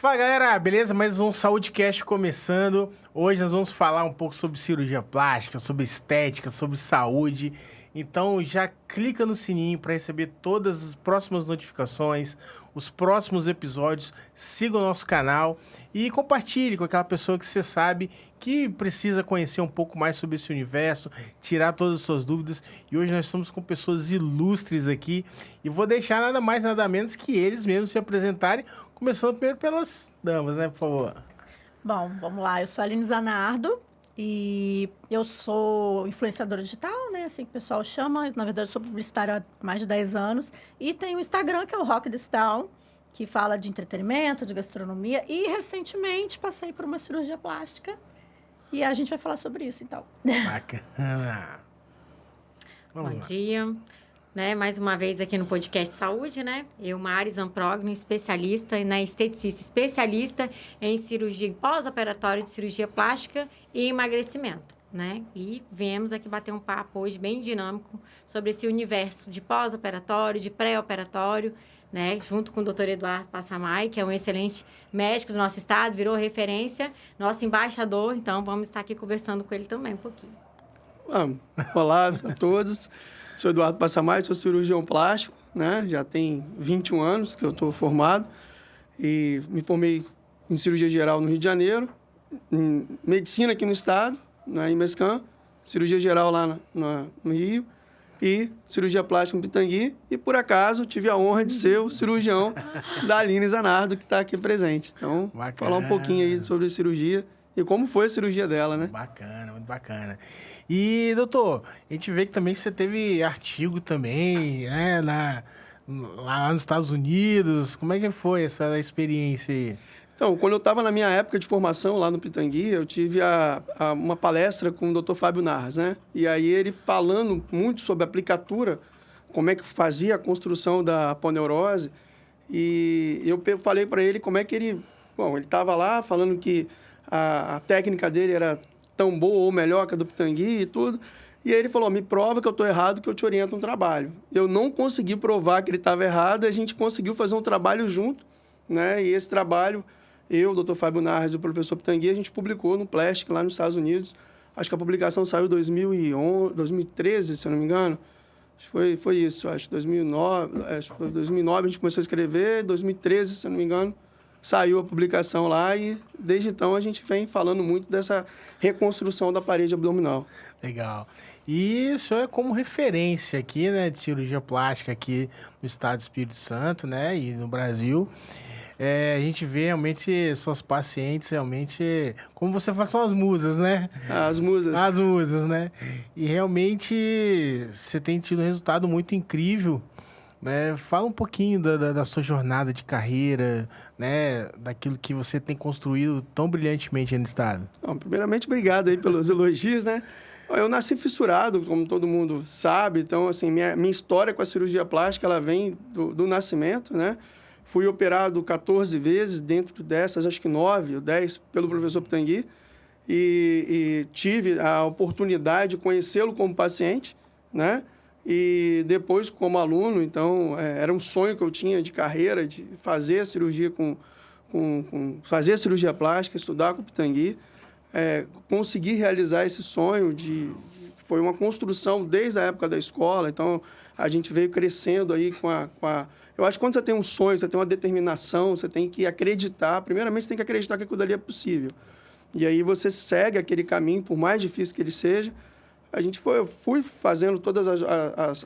Fala galera, beleza? Mais um SaúdeCast começando. Hoje nós vamos falar um pouco sobre cirurgia plástica, sobre estética, sobre saúde. Então já clica no sininho para receber todas as próximas notificações, os próximos episódios. Siga o nosso canal e compartilhe com aquela pessoa que você sabe que precisa conhecer um pouco mais sobre esse universo, tirar todas as suas dúvidas. E hoje nós estamos com pessoas ilustres aqui e vou deixar nada mais nada menos que eles mesmos se apresentarem. Começando primeiro pelas damas, né, por favor? Bom, vamos lá. Eu sou a Aline Zanardo e eu sou influenciadora digital, né? Assim que o pessoal chama. Na verdade, eu sou publicitária há mais de 10 anos. E tenho o Instagram, que é o Rock This Town, que fala de entretenimento, de gastronomia. E, recentemente, passei por uma cirurgia plástica. E a gente vai falar sobre isso, então. Bacana. Vamos Bom lá. dia, né? Mais uma vez aqui no podcast Saúde, né? Eu, Mari Zamprogno, especialista esteticista, especialista em cirurgia pós-operatório de cirurgia plástica e emagrecimento, né? E viemos aqui bater um papo hoje bem dinâmico sobre esse universo de pós-operatório, de pré-operatório, né? Junto com o Dr. Eduardo Passamay, que é um excelente médico do nosso estado, virou referência, nosso embaixador, então vamos estar aqui conversando com ele também um pouquinho. Olá a todos, sou Eduardo Passamay, sou cirurgião plástico, né? Já tem 21 anos que eu estou formado e me formei em cirurgia geral no Rio de Janeiro, em medicina aqui no estado, na IMESCAM, cirurgia geral lá no Rio e cirurgia plástica no Pitangui e, por acaso, tive a honra de ser o cirurgião da Aline Zanardo, que está aqui presente. Então, Bacana. falar um pouquinho aí sobre cirurgia e como foi a cirurgia dela, né? Bacana, muito bacana. E, doutor, a gente vê que também você teve artigo também, né, lá nos Estados Unidos. Como é que foi essa experiência aí? Então, quando eu estava na minha época de formação lá no Pitangui, eu tive uma palestra com o Dr. Fábio Narras, né? E aí ele falando muito sobre a aplicatura, como é que fazia a construção da aponeurose, e eu falei para ele como é que ele... Bom, ele estava lá falando que a técnica dele era tão boa ou melhor que a do Pitangui e tudo, e aí ele falou, me prova que eu estou errado, que eu te oriento um trabalho. Eu não consegui provar que ele estava errado, a gente conseguiu fazer um trabalho junto, né? E esse trabalho... Eu, o Dr. Fábio Narras e o professor Pitangui, a gente publicou no Plastic, lá nos Estados Unidos. Acho que a publicação saiu em 2013, se eu não me engano. Acho que foi isso, acho que 2009. Acho que foi 2009 a gente começou a escrever, 2013, se eu não me engano, saiu a publicação lá e desde então a gente vem falando muito dessa reconstrução da parede abdominal. Legal. E isso é como referência aqui, né, de cirurgia plástica aqui no estado do Espírito Santo, né, e no Brasil. A gente vê realmente suas pacientes, realmente, como você faz, são as musas, né? As musas. As musas, né? E realmente você tem tido um resultado muito incrível, né? Fala um pouquinho da sua jornada de carreira, né? Daquilo que você tem construído tão brilhantemente aí no estado. Bom, primeiramente, obrigado aí pelos elogios, né? Eu nasci fissurado, como todo mundo sabe, então, assim, minha história com a cirurgia plástica, ela vem do nascimento, né? Fui operado 14 vezes, dentro dessas, acho que 9 ou 10, pelo professor Pitangui. E tive a oportunidade de conhecê-lo como paciente, né? E depois como aluno. Então, era um sonho que eu tinha de carreira, de fazer a cirurgia fazer a cirurgia plástica, estudar com o Pitangui. Consegui realizar esse sonho foi uma construção desde a época da escola. Então, a gente veio crescendo aí com a... Eu acho que quando você tem um sonho, você tem uma determinação, você tem que acreditar. Primeiramente, você tem que acreditar que aquilo dali é possível. E aí você segue aquele caminho, por mais difícil que ele seja. Eu fui fazendo todas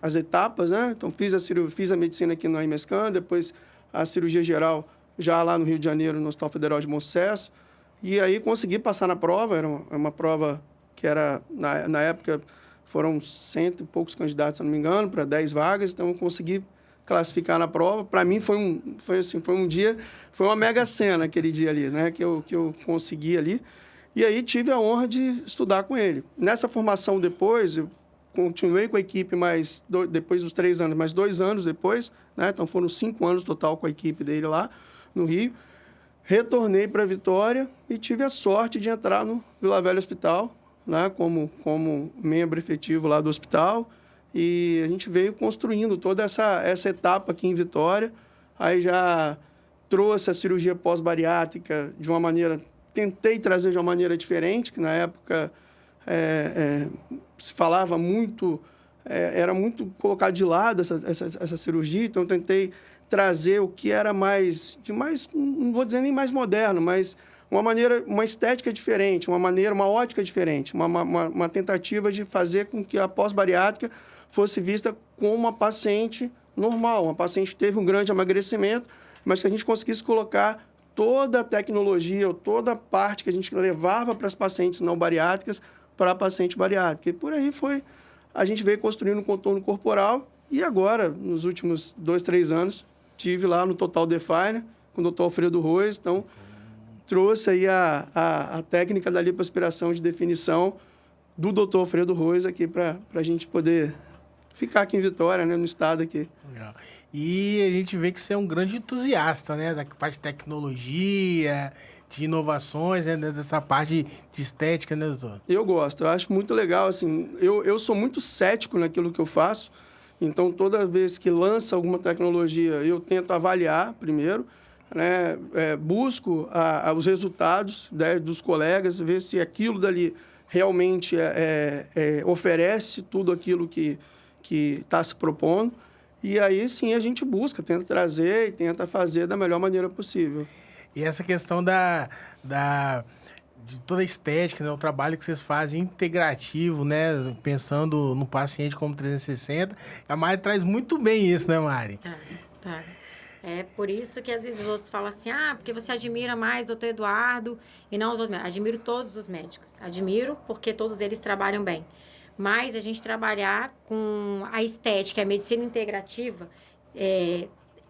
as etapas, né? Então, fiz a medicina aqui na IMESCAM, depois a cirurgia geral já lá no Rio de Janeiro, no Hospital Federal de Bom Sucesso. E aí consegui passar na prova. Era uma prova que era, na época, foram 100 e poucos candidatos, se não me engano, para 10 vagas. Então, eu consegui classificar na prova. Para mim foi um dia, foi uma mega cena aquele dia ali, né, que eu consegui ali. E aí tive a honra de estudar com ele. Nessa formação depois, eu continuei com a equipe depois dos 3 anos, mais 2 anos depois, né, então foram 5 anos total com a equipe dele lá no Rio. Retornei para Vitória e tive a sorte de entrar no Vila Velha Hospital, né, como membro efetivo lá do hospital. E a gente veio construindo toda essa etapa aqui em Vitória. Aí já trouxe a cirurgia pós-bariátrica de uma maneira... Tentei trazer de uma maneira diferente, que na época se falava muito... era muito colocado de lado essa cirurgia, então tentei trazer o que era mais, não vou dizer nem mais moderno, mas uma estética diferente, uma ótica diferente, uma tentativa de fazer com que a pós-bariátrica fosse vista como uma paciente normal, uma paciente que teve um grande emagrecimento, mas que a gente conseguisse colocar toda a tecnologia, ou toda a parte que a gente levava para as pacientes não bariátricas para a paciente bariátrica. E por aí a gente veio construindo um contorno corporal e agora, nos últimos 2, 3 anos, tive lá no Total Define com o Dr. Alfredo Rois, então trouxe aí a técnica da lipoaspiração de definição do Dr. Alfredo Rois aqui para a gente poder ficar aqui em Vitória, né, no estado aqui. Legal. E a gente vê que você é um grande entusiasta, né, da parte de tecnologia, de inovações, né, dessa parte de estética, né, doutor? Eu gosto, eu acho muito legal, assim, eu sou muito cético naquilo que eu faço, então toda vez que lança alguma tecnologia, eu tento avaliar primeiro, né, busco os resultados, né, dos colegas, ver se aquilo dali realmente oferece tudo aquilo que está se propondo. E aí, sim, a gente busca, tenta trazer e tenta fazer da melhor maneira possível. E essa questão de toda a estética, né, o trabalho que vocês fazem integrativo, né, pensando no paciente como 360, a Mari traz muito bem isso, né, Mari? Tá. É por isso que às vezes os outros falam assim, porque você admira mais o doutor Eduardo e não os outros médicos. Admiro todos os médicos. Admiro porque todos eles trabalham bem. Mas a gente trabalhar com a estética, a medicina integrativa,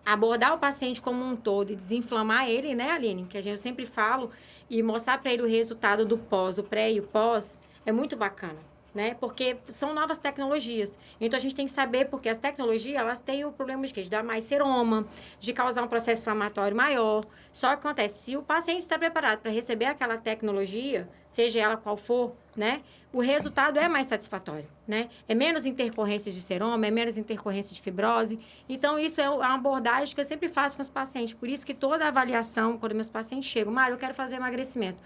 abordar o paciente como um todo e desinflamar ele, né, Aline? Que eu sempre falo, e mostrar para ele o resultado do pós, o pré e o pós, é muito bacana, né? Porque são novas tecnologias. Então, a gente tem que saber, porque as tecnologias, elas têm o problema de quê? De dar mais seroma, de causar um processo inflamatório maior. Só que acontece, se o paciente está preparado para receber aquela tecnologia, seja ela qual for, né? O resultado é mais satisfatório, né? É menos intercorrências de seroma, é menos intercorrência de fibrose. Então, isso é uma abordagem que eu sempre faço com os pacientes. Por isso que toda avaliação, quando meus pacientes chegam, Mário, eu quero fazer emagrecimento.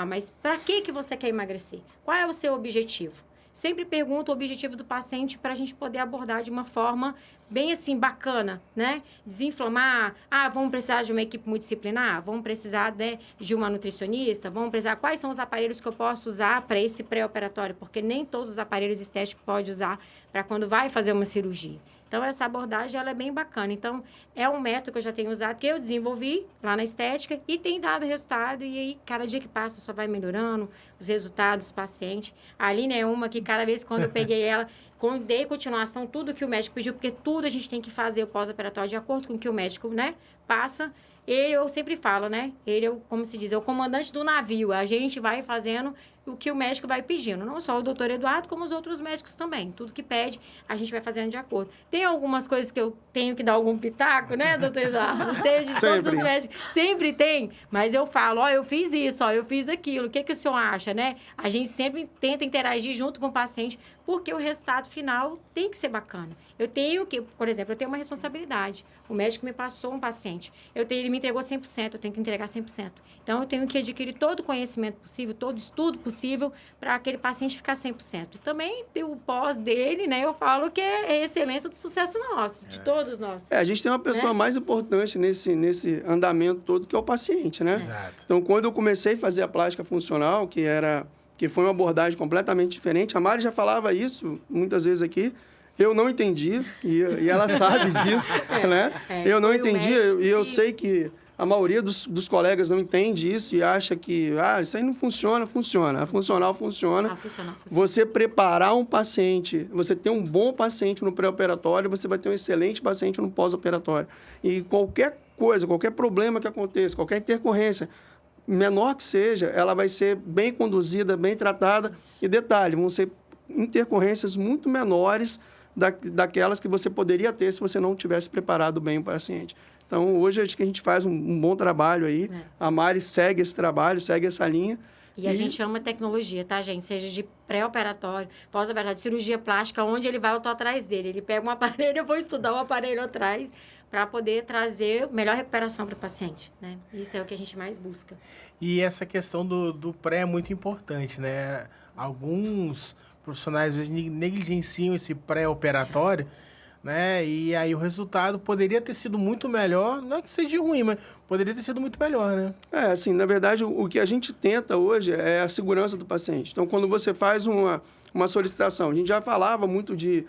Mas para que você quer emagrecer? Qual é o seu objetivo? Sempre pergunto o objetivo do paciente para a gente poder abordar de uma forma bem assim, bacana, né? Desinflamar. Vamos precisar de uma equipe multidisciplinar? Vamos precisar de uma nutricionista? Vamos precisar... Quais são os aparelhos que eu posso usar para esse pré-operatório? Porque nem todos os aparelhos estéticos pode usar para quando vai fazer uma cirurgia. Então, essa abordagem, ela é bem bacana. Então, é um método que eu já tenho usado, que eu desenvolvi lá na estética e tem dado resultado. E aí, cada dia que passa, só vai melhorando os resultados do paciente. A Aline é uma que, cada vez quando eu peguei ela, dei continuação, tudo que o médico pediu, porque tudo a gente tem que fazer o pós-operatório de acordo com o que o médico, né, passa. Eu sempre falo, né? Ele é, como se diz, é o comandante do navio. A gente vai fazendo o que o médico vai pedindo. Não só o doutor Eduardo, como os outros médicos também. Tudo que pede, a gente vai fazendo de acordo. Tem algumas coisas que eu tenho que dar algum pitaco, né, doutor Eduardo? Seja de todos os médicos. Sempre tem. Mas eu falo, eu fiz isso, eu fiz aquilo. O que o senhor acha, né? A gente sempre tenta interagir junto com o paciente, porque o resultado final tem que ser bacana. Eu tenho que, por exemplo, eu tenho uma responsabilidade. O médico me passou um paciente. Ele me entregou 100%, eu tenho que entregar 100%. Então, eu tenho que adquirir todo o conhecimento possível, todo o estudo possível para aquele paciente ficar 100%. Também tem o pós dele, né? Eu falo que é a excelência do sucesso nosso, de todos nós. A gente tem uma pessoa mais importante nesse andamento todo, que é o paciente, né? Exato. Então, quando eu comecei a fazer a plástica funcional, que foi uma abordagem completamente diferente, a Mari já falava isso muitas vezes aqui, eu não entendi, e ela sabe disso, né? Eu não entendi, e eu sei que a maioria dos colegas não entende isso e acha que, isso aí não funciona. A funcional funciona. Você preparar um paciente, você ter um bom paciente no pré-operatório, você vai ter um excelente paciente no pós-operatório. E qualquer coisa, qualquer problema que aconteça, qualquer intercorrência, menor que seja, ela vai ser bem conduzida, bem tratada. E detalhe, vão ser intercorrências muito menores daquelas que você poderia ter se você não tivesse preparado bem o paciente. Então, hoje, acho que a gente faz um bom trabalho aí. A Mari segue esse trabalho, segue essa linha. E a gente ama tecnologia, tá, gente? Seja de pré-operatório, pós-operatório, de cirurgia plástica, onde ele vai, eu tô atrás dele. Ele pega um aparelho, eu vou estudar o aparelho atrás, para poder trazer melhor recuperação para o paciente, né? Isso é o que a gente mais busca. E essa questão do pré é muito importante, né? Alguns profissionais, às vezes, negligenciam esse pré-operatório, né? E aí o resultado poderia ter sido muito melhor, não é que seja ruim, mas poderia ter sido muito melhor, né? Assim, na verdade, o que a gente tenta hoje é a segurança do paciente. Então, quando você faz uma solicitação, a gente já falava muito de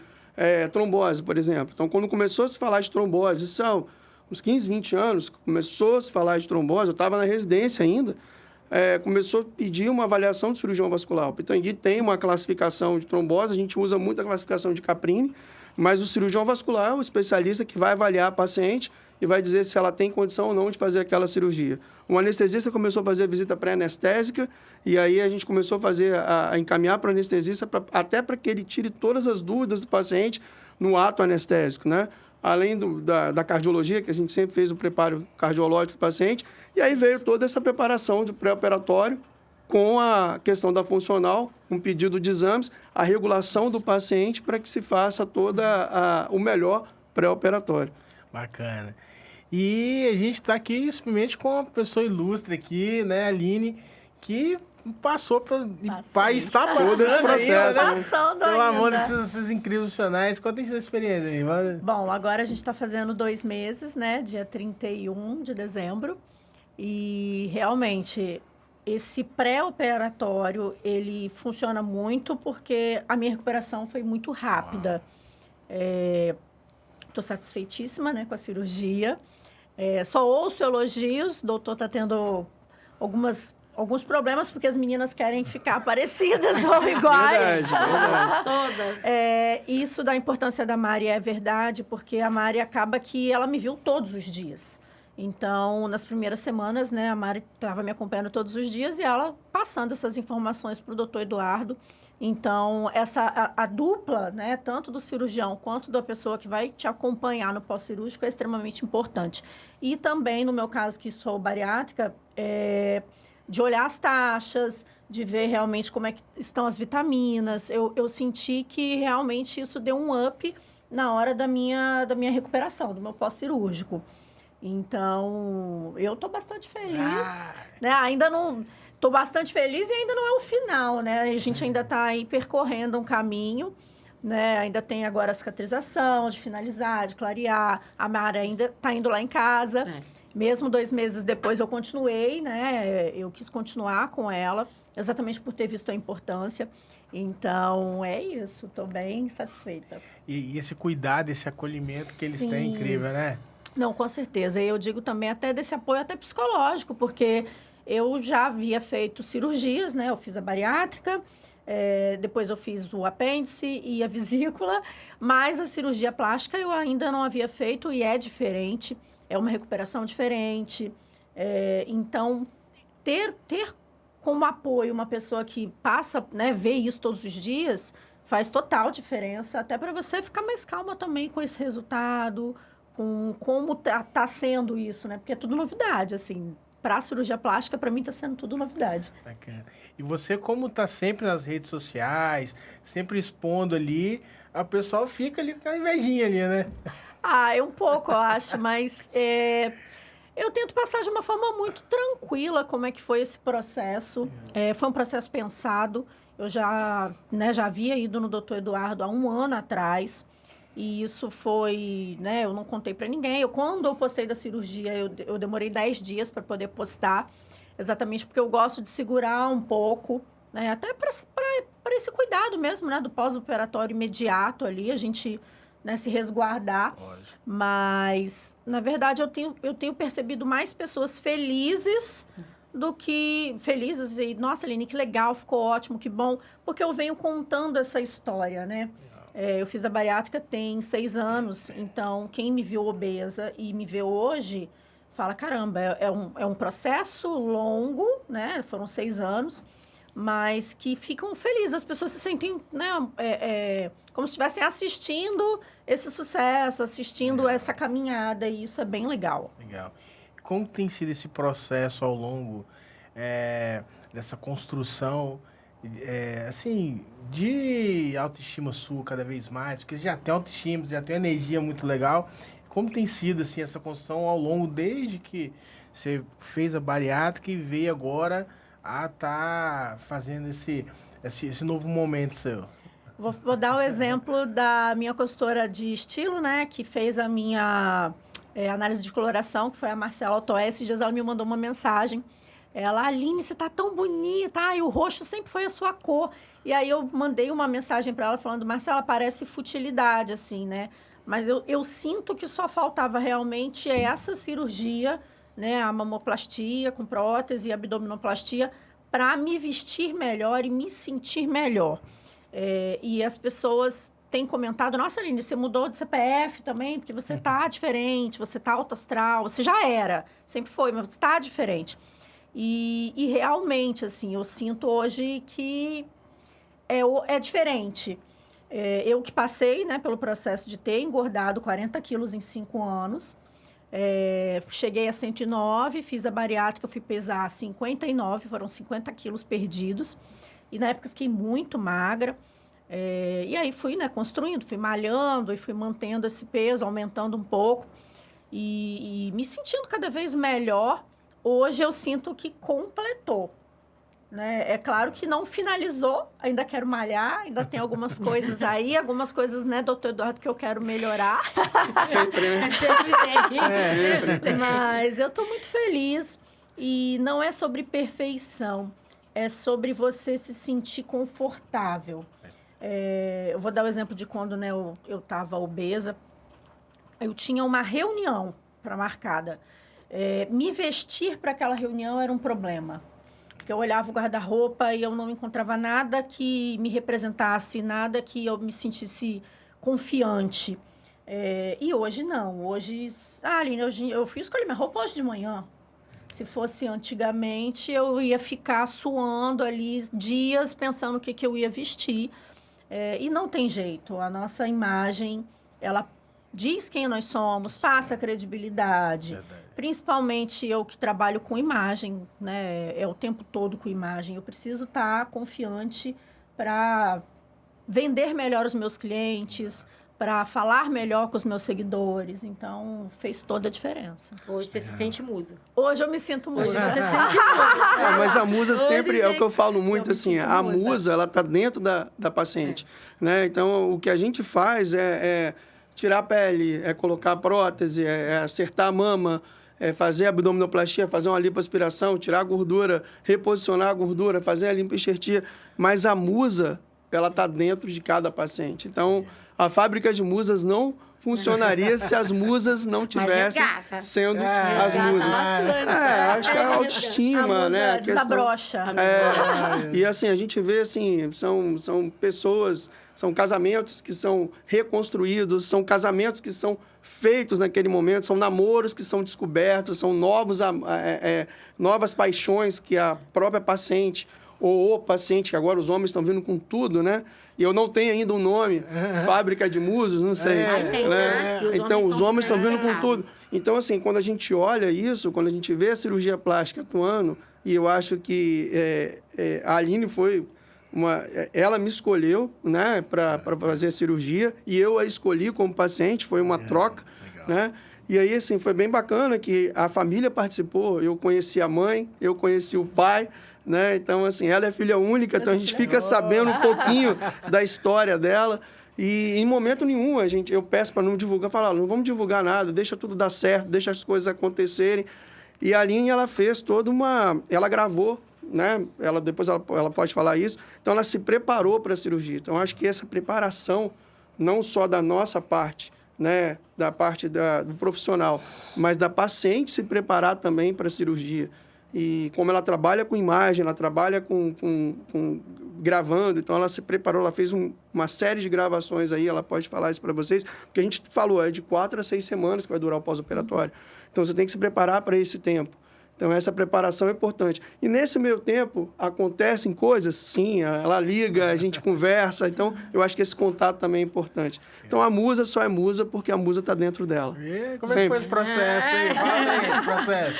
trombose, por exemplo. Então, quando começou a se falar de trombose, são uns 15, 20 anos, começou a se falar de trombose, eu estava na residência ainda, começou a pedir uma avaliação de cirurgião vascular. O Pitangui tem uma classificação de trombose, a gente usa muito a classificação de Caprini, mas o cirurgião vascular é um especialista que vai avaliar a paciente e vai dizer se ela tem condição ou não de fazer aquela cirurgia. O anestesista começou a fazer a visita pré-anestésica e aí a gente começou a fazer a encaminhar para o anestesista até para que ele tire todas as dúvidas do paciente no ato anestésico, né? Além da cardiologia, que a gente sempre fez o preparo cardiológico do paciente, e aí veio toda essa preparação de pré-operatório com a questão da funcional, um pedido de exames, a regulação do paciente para que se faça o melhor pré-operatório. Bacana. E a gente está aqui simplesmente com uma pessoa ilustre aqui, né, Aline, que passou está passando todo esse processo. Ainda, né? Passando Pelo amor ainda. desses incríveis profissionais. Qual tem sido a experiência, amigo? Bom, agora a gente está fazendo 2 meses, né? Dia 31 de dezembro. E realmente, esse pré-operatório, ele funciona muito porque a minha recuperação foi muito rápida. Estou satisfeitíssima, né, com a cirurgia. Só ouço elogios. O doutor está tendo alguns problemas, porque as meninas querem ficar parecidas ou iguais. Verdade. Todas. Isso da importância da Mari é verdade, porque a Mari acaba que ela me viu todos os dias. Então, nas primeiras semanas, né, a Mari estava me acompanhando todos os dias e ela passando essas informações para o doutor Eduardo. Então, a dupla, né, tanto do cirurgião quanto da pessoa que vai te acompanhar no pós-cirúrgico é extremamente importante. E também, no meu caso, que sou bariátrica, de olhar as taxas, de ver realmente como é que estão as vitaminas. Eu senti que realmente isso deu um up na hora da minha recuperação, do meu pós-cirúrgico. Então, eu estou bastante feliz. Né? Ainda não... Estou bastante feliz e ainda não é o final, né? A gente ainda está aí percorrendo um caminho, né? Ainda tem agora a cicatrização, de finalizar, de clarear. A Mara ainda está indo lá em casa. Mesmo 2 meses depois eu continuei, né? Eu quis continuar com ela, exatamente por ter visto a importância. Então, é isso. Estou bem satisfeita. E esse cuidado, esse acolhimento que eles Sim. têm é incrível, né? Não, com certeza. Eu digo também até desse apoio até psicológico, porque eu já havia feito cirurgias, né? Eu fiz a bariátrica, depois eu fiz o apêndice e a vesícula, mas a cirurgia plástica eu ainda não havia feito e é diferente, é uma recuperação diferente. Então, ter como apoio uma pessoa que passa, né, vê isso todos os dias, faz total diferença, até para você ficar mais calma também com esse resultado, com como tá sendo isso, né? Porque é tudo novidade, assim. Para a cirurgia plástica, para mim, está sendo tudo novidade. Bacana. E você, como está sempre nas redes sociais, sempre expondo ali, a pessoa fica ali com a invejinha ali, né? É um pouco, eu acho, mas eu tento passar de uma forma muito tranquila como é que foi esse processo. Foi um processo pensado. Eu já havia ido no doutor Eduardo há 1 ano atrás. E isso foi, né, eu não contei para ninguém. Quando eu postei da cirurgia, eu demorei 10 dias para poder postar, exatamente porque eu gosto de segurar um pouco, né, até para esse cuidado mesmo, né, do pós-operatório imediato ali, a gente, né, se resguardar. Lógico. Mas, na verdade, eu tenho percebido mais pessoas felizes do que felizes e, nossa, Aline, que legal, ficou ótimo, que bom, porque eu venho contando essa história, né? Eu fiz a bariátrica tem 6 anos, então quem me viu obesa e me vê hoje, fala, caramba, é um processo longo, né? Foram 6 anos, mas que ficam felizes, as pessoas se sentem, né, como se estivessem assistindo esse sucesso, assistindo essa caminhada, e isso é bem legal. Legal. Como tem sido esse processo ao longo dessa construção, assim, de autoestima sua cada vez mais, porque você já tem autoestima, você já tem energia muito legal. como tem sido, assim, essa construção ao longo, desde que você fez a bariátrica e veio agora a estar fazendo esse novo momento seu? Vou dar o exemplo da minha consultora de estilo, né? Que fez a minha análise de coloração, que foi a Marcela Otoé. Esses dias ela me mandou uma mensagem. Ela, Aline, você tá tão bonita. E o roxo sempre foi a sua cor. E aí eu mandei uma mensagem para ela falando, Marcela, parece futilidade, assim, né? Mas eu sinto que só faltava realmente essa cirurgia, né? A mamoplastia com prótese e abdominoplastia, para me vestir melhor e me sentir melhor. E as pessoas têm comentado, nossa, Aline, você mudou de CPF também, porque você tá diferente, você tá alto astral, você já era, sempre foi, mas você tá diferente. E realmente, assim, eu sinto hoje que é diferente. Eu que passei, né, pelo processo de ter engordado 40 quilos em 5 anos, cheguei a 109, fiz a bariátrica, eu fui pesar 59, foram 50 quilos perdidos. E na época eu fiquei muito magra. E aí fui, né, construindo, fui malhando e fui mantendo esse peso, aumentando um pouco. E me sentindo cada vez melhor. Hoje eu sinto que completou. Né? É claro que não finalizou, ainda quero malhar, ainda tem algumas coisas aí, algumas coisas, né, doutor Eduardo, que eu quero melhorar. Sempre, né? Sempre tem. Mas eu estou muito feliz e não é sobre perfeição, é sobre você se sentir confortável. Eu vou dar o exemplo de quando, né, eu estava obesa, eu tinha uma reunião marcada. Me vestir para aquela reunião era um problema. Porque eu olhava o guarda-roupa e eu não encontrava nada que me representasse, nada que eu me sentisse confiante. E hoje não. Hoje, Aline, eu fui escolher minha roupa hoje de manhã. Se fosse antigamente, eu ia ficar suando ali dias pensando o que eu ia vestir. E não tem jeito. A nossa imagem, ela diz quem nós somos, passa a credibilidade. Verdade. Principalmente eu que trabalho com imagem, né? O tempo todo com imagem. Eu preciso estar confiante para vender melhor os meus clientes, para falar melhor com os meus seguidores. Então, fez toda a diferença. Hoje você se sente musa. Hoje eu me sinto musa. Hoje você se sente musa. Mas a musa Hoje sempre, é o que eu falo eu muito, me assim, sinto a musa. musa, ela tá dentro da paciente, né? Então, o que a gente faz é tirar a pele, colocar a prótese, acertar a mama, fazer abdominoplastia, fazer uma lipoaspiração, tirar a gordura, reposicionar a gordura, fazer a limpoenxertia. Mas a musa, ela tá dentro de cada paciente. Então, a fábrica de musas não funcionaria se as musas não tivessem sendo as musas. Acho que a autoestima, A musa né? A questão- desabrocha. E assim, a gente vê assim, são pessoas, são casamentos que são reconstruídos, são casamentos que são feitos naquele momento, são namoros que são descobertos, são novas paixões que a própria paciente ou o paciente, que agora os homens estão vindo com tudo, né? E eu não tenho ainda um nome, fábrica de musas, não sei. Mas tem, né? E os Então, homens os estão homens estão vindo com mercado. tudo. Então, assim, quando a gente olha isso, quando a gente vê a cirurgia plástica atuando, e eu acho que a Aline foi ela me escolheu, né, para fazer a cirurgia, e eu a escolhi como paciente, foi uma troca, legal. né? E aí, assim, foi bem bacana que a família participou, eu conheci a mãe, eu conheci o pai, né? Então, assim, ela é filha única, então a gente fica sabendo um pouquinho da história dela. E em momento nenhum eu peço para não divulgar, falar, não vamos divulgar nada, deixa tudo dar certo, deixa as coisas acontecerem. E a Aline, ela fez ela gravou, né? Depois ela pode falar isso. Então, ela se preparou para a cirurgia. Então, acho que essa preparação, não só da nossa parte, né? Da parte do profissional, mas da paciente se preparar também para a cirurgia. E como ela trabalha com imagem, ela trabalha com gravando, então ela se preparou, ela fez uma série de gravações aí, ela pode falar isso para vocês, porque a gente falou, de 4 a 6 semanas que vai durar o pós-operatório. Então, você tem que se preparar para esse tempo. Então, essa preparação é importante. E nesse meio tempo, acontecem coisas? Sim, ela liga, a gente conversa. Então, eu acho que esse contato também é importante. Então, a musa só é musa porque a musa está dentro dela. E como é que foi esse processo aí? Fala aí, esse processo.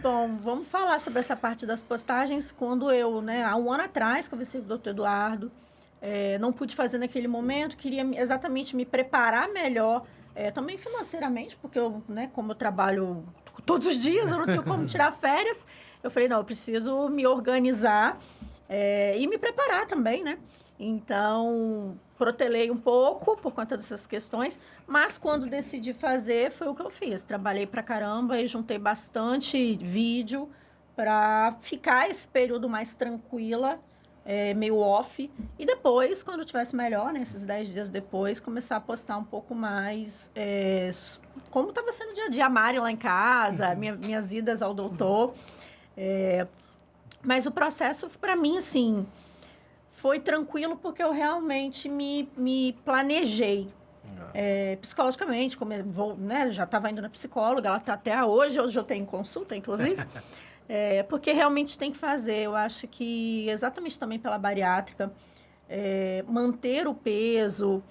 Bom, vamos falar sobre essa parte das postagens. Quando eu, né, há um ano atrás, conversei com o doutor Eduardo, não pude fazer naquele momento, queria exatamente me preparar melhor Também financeiramente, porque eu, né, como eu trabalho todos os dias, eu não tenho como tirar férias. Eu falei, não, eu preciso me organizar e me preparar também, né? Então, protelei um pouco por conta dessas questões, mas quando decidi fazer, foi o que eu fiz. Trabalhei pra caramba e juntei bastante vídeo para ficar esse período mais tranquila, meio off. E depois, quando eu tivesse melhor, né, esses 10 dias depois, começar a postar um pouco mais como estava sendo o dia a dia. A Mari lá em casa, minhas idas ao doutor. Mas o processo, para mim, assim, foi tranquilo porque eu realmente me planejei. Psicologicamente, né, já estava indo na psicóloga, ela está até hoje eu tenho consulta, inclusive. Porque realmente tem que fazer. Eu acho que, exatamente também pela bariátrica, manter o peso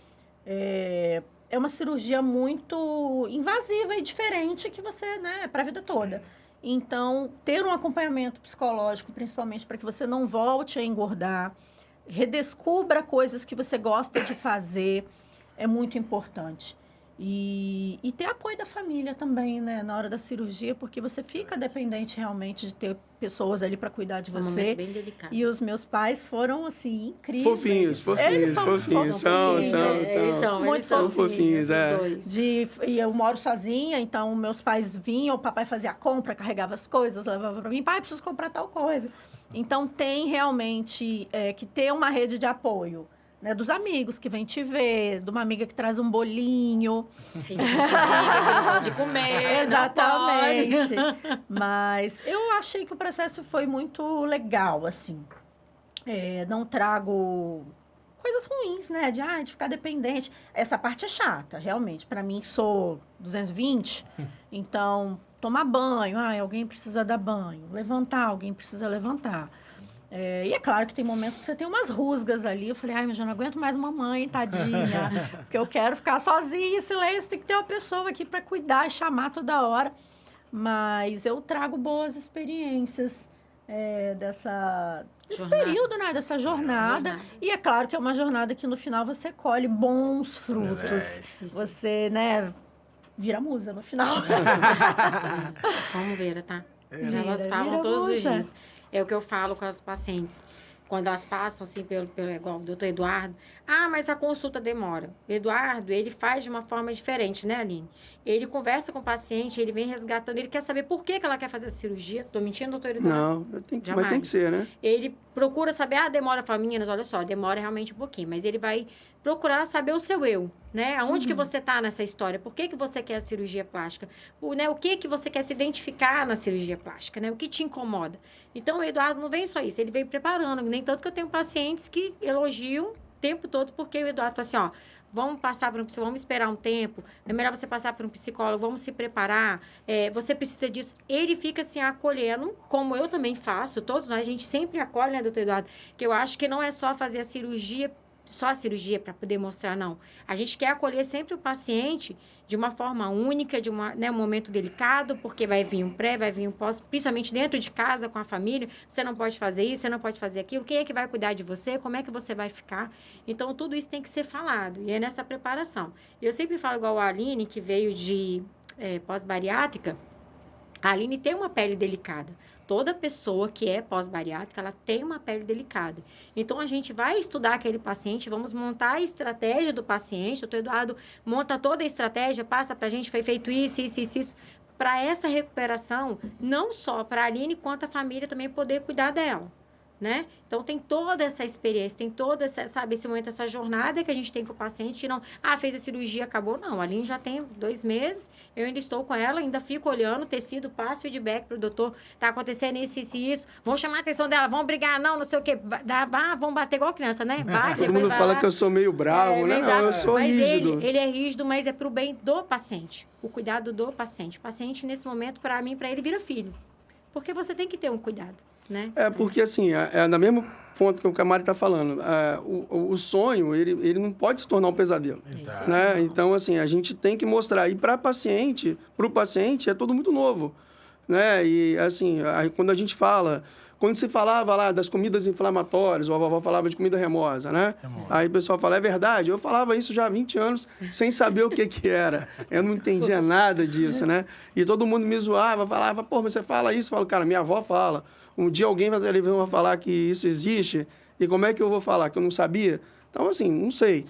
é uma cirurgia muito invasiva e diferente que você, né, para a vida toda. Então, ter um acompanhamento psicológico, principalmente para que você não volte a engordar, redescubra coisas que você gosta de fazer, é muito importante. E ter apoio da família também, né, na hora da cirurgia, porque você fica dependente realmente de ter pessoas ali para cuidar de você. Um momento bem delicado. E os meus pais foram, assim, incríveis. Fofinhos. Eles são Fofinhos. São. Muito fofinhos, esses dois. E eu moro sozinha, então meus pais vinham, o papai fazia a compra, carregava as coisas, levava para mim, pai, preciso comprar tal coisa. Então, tem realmente que ter uma rede de apoio. Né, dos amigos que vêm te ver, de uma amiga que traz um bolinho. Que a gente briga, que não pode comer. Exatamente. Mas eu achei que o processo foi muito legal, assim. Não trago coisas ruins, né? De ficar dependente. Essa parte é chata, realmente. Para mim, que sou 220, então, tomar banho. Alguém precisa dar banho. Levantar, alguém precisa levantar. E é claro que tem momentos que você tem umas rusgas ali. Eu falei, mas já não aguento mais mamãe, tadinha. Porque eu quero ficar sozinha em silêncio. Tem que ter uma pessoa aqui para cuidar e chamar toda hora. Mas eu trago boas experiências desse período, né? Dessa jornada. E é claro que é uma jornada que no final você colhe bons frutos. Você, né, vira musa no final. Vamos ver, tá? Elas falam todos os dias. É o que eu falo com as pacientes. Quando elas passam, assim, igual o doutor Eduardo. Mas a consulta demora. O Eduardo, ele faz de uma forma diferente, né, Aline? Ele conversa com o paciente, ele vem resgatando, ele quer saber por que ela quer fazer a cirurgia. Estou mentindo, doutor Eduardo? Não, mas tem que ser, né? Ele procura saber, demora. Fala, meninas, olha só, demora realmente um pouquinho. Mas ele vai procurar saber o seu eu, né? Aonde que você está nessa história? Por que você quer a cirurgia plástica? O que você quer se identificar na cirurgia plástica, né? O que te incomoda? Então, o Eduardo não vem só isso, ele vem preparando. Nem tanto que eu tenho pacientes que elogiam o tempo todo, porque o Eduardo fala assim, vamos esperar um tempo, é melhor você passar por um psicólogo, vamos se preparar, você precisa disso. Ele fica assim, acolhendo, como eu também faço, todos nós, a gente sempre acolhe, né, doutor Eduardo? Que eu acho que não é só fazer a cirurgia para poder mostrar, não. A gente quer acolher sempre o paciente de uma forma única, um momento delicado, porque vai vir um pré, vai vir um pós, principalmente dentro de casa, com a família. Você não pode fazer isso, você não pode fazer aquilo. Quem é que vai cuidar de você? Como é que você vai ficar? Então, tudo isso tem que ser falado. E é nessa preparação. Eu sempre falo igual a Aline, que veio de pós-bariátrica. A Aline tem uma pele delicada. Toda pessoa que é pós-bariátrica, ela tem uma pele delicada. Então, a gente vai estudar aquele paciente, vamos montar a estratégia do paciente. O doutor Eduardo monta toda a estratégia, passa para a gente, foi feito isso. Para essa recuperação, não só para a Aline, quanto a família também poder cuidar dela. Né? Então, tem toda essa experiência, tem toda esse momento, essa jornada que a gente tem com o paciente. Não, fez a cirurgia, acabou. Não, a Aline já tem 2 meses, eu ainda estou com ela, ainda fico olhando o tecido, passo feedback para o doutor, tá acontecendo isso. Vão chamar a atenção dela, vão brigar, não sei o quê. Vão bater igual criança, né? Bate, todo mundo fala que eu sou meio bravo, né? Não, eu sou rígido. Mas ele é rígido, mas é para o bem do paciente. O cuidado do paciente. O paciente, nesse momento, para ele, vira filho. Porque você tem que ter um cuidado. Né? Porque assim, na mesmo ponto que o Camari está falando, o sonho, ele não pode se tornar um pesadelo. Exato. Né? Então, assim, a gente tem que mostrar. E para o paciente, é tudo muito novo. Né? E, assim, quando a gente fala Quando se falava lá das comidas inflamatórias, ou a vovó falava de comida remosa, né? Aí o pessoal fala, é verdade? Eu falava isso já há 20 anos, sem saber o que era. Eu não entendia nada disso, né? E todo mundo me zoava, falava, pô, mas você fala isso? Eu falo, cara, minha avó fala. Um dia alguém na televisão vai falar que isso existe, e como é que eu vou falar? Que eu não sabia? Então, assim, não sei.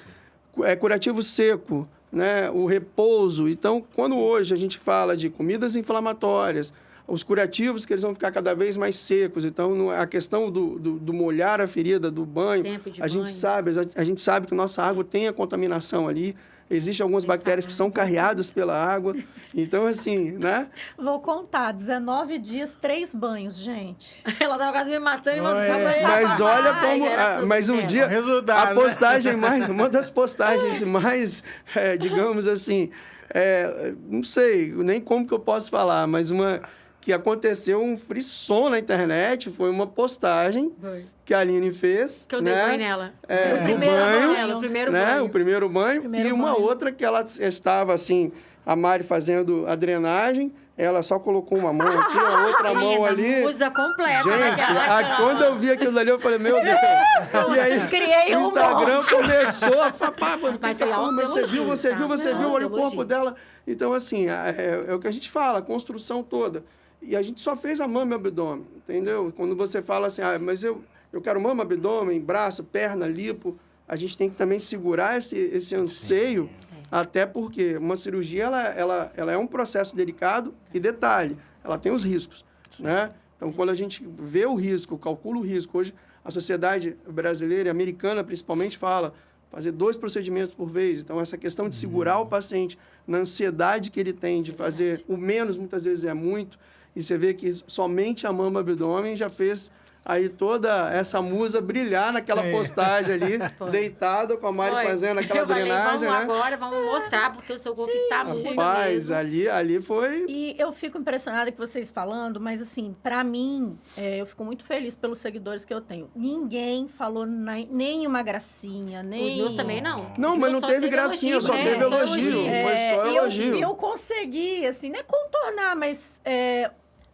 É curativo seco, né? O repouso. Então, quando hoje a gente fala de comidas inflamatórias, os curativos que eles vão ficar cada vez mais secos. Então, a questão do molhar a ferida, do banho, a gente sabe que nossa água tem a contaminação ali. Existem algumas bactérias que são carreadas pela água. Então, assim, né? Vou contar, 19 dias, 3 banhos, gente. Ela tava quase me matando e mandou Mas olha como... mas um dia, a postagem mais... Uma das postagens mais, digamos assim... não sei nem como que eu posso falar, mas que aconteceu um frisson na internet, foi uma postagem que a Aline fez. Que eu dei banho nela. O primeiro banho. E uma outra que ela estava assim, a Mari fazendo a drenagem, ela só colocou uma mão aqui, a outra mão ali. Usa completa. Gente, quando eu vi aquilo ali, eu falei, meu Deus. E aí o Instagram começou a falar, você viu, olha o corpo dela. Então, assim, é o que a gente fala, a construção toda. E a gente só fez a mama e o abdômen, entendeu? Quando você fala assim, mas eu quero mama, abdômen, braço, perna, lipo, a gente tem que também segurar esse anseio, até porque uma cirurgia, ela é um processo delicado e detalhe, ela tem os riscos, né? Então, quando a gente vê o risco, calcula o risco, hoje a sociedade brasileira e americana principalmente fala fazer 2 procedimentos por vez. Então, essa questão de segurar o paciente na ansiedade que ele tem de fazer o menos, muitas vezes é muito. E você vê que somente a mama abdômen já fez aí toda essa musa brilhar naquela postagem ali, deitada com a Mari fazendo aquela drenagem, vamos agora, vamos mostrar, porque o seu corpo está musa mesmo. Rapaz, ali foi... E eu fico impressionada com vocês falando, mas assim, pra mim, eu fico muito feliz pelos seguidores que eu tenho. Ninguém falou nenhuma gracinha, nem... Os meus também não. Não, mas não teve gracinha, só teve elogio. Foi só elogio. E eu consegui, assim, não é contornar, mas...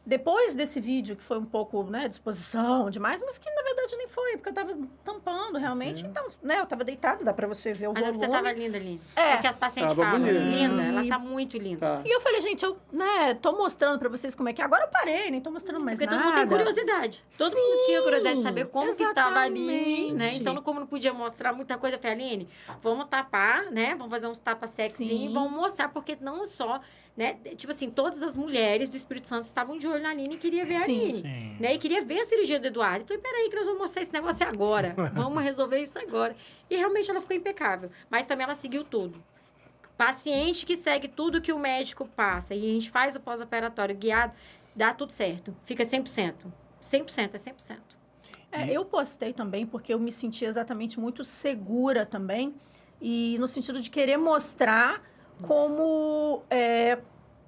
Depois desse vídeo, que foi um pouco, né, disposição demais, mas que na verdade nem foi, porque eu tava tampando realmente. Então, né, eu tava deitada, dá pra você ver o volume. Mas você tava linda ali. É o que as pacientes falam. Linda, ela tá muito linda. Tá. E eu falei, gente, eu, né, tô mostrando pra vocês como é que é. Agora eu parei, nem tô mostrando mais nada. Porque todo mundo tem curiosidade. Todo mundo tinha curiosidade de saber como que estava ali, né? Então, como não podia mostrar muita coisa, eu falei, Aline, vamos tapar, né? Vamos fazer uns tapas sexy, vamos mostrar, porque não só... Né? Tipo assim, todas as mulheres do Espírito Santo estavam de olho na Aline e queriam ver a Aline. Né? E queria ver a cirurgia do Eduardo. Eu falei, peraí, que nós vamos mostrar esse negócio agora. Vamos resolver isso agora. E realmente ela ficou impecável. Mas também ela seguiu tudo. Paciente que segue tudo que o médico passa e a gente faz o pós-operatório guiado, dá tudo certo. Fica 100%. 100% é 100%. Eu postei também porque eu me senti exatamente muito segura também. E no sentido de querer mostrar como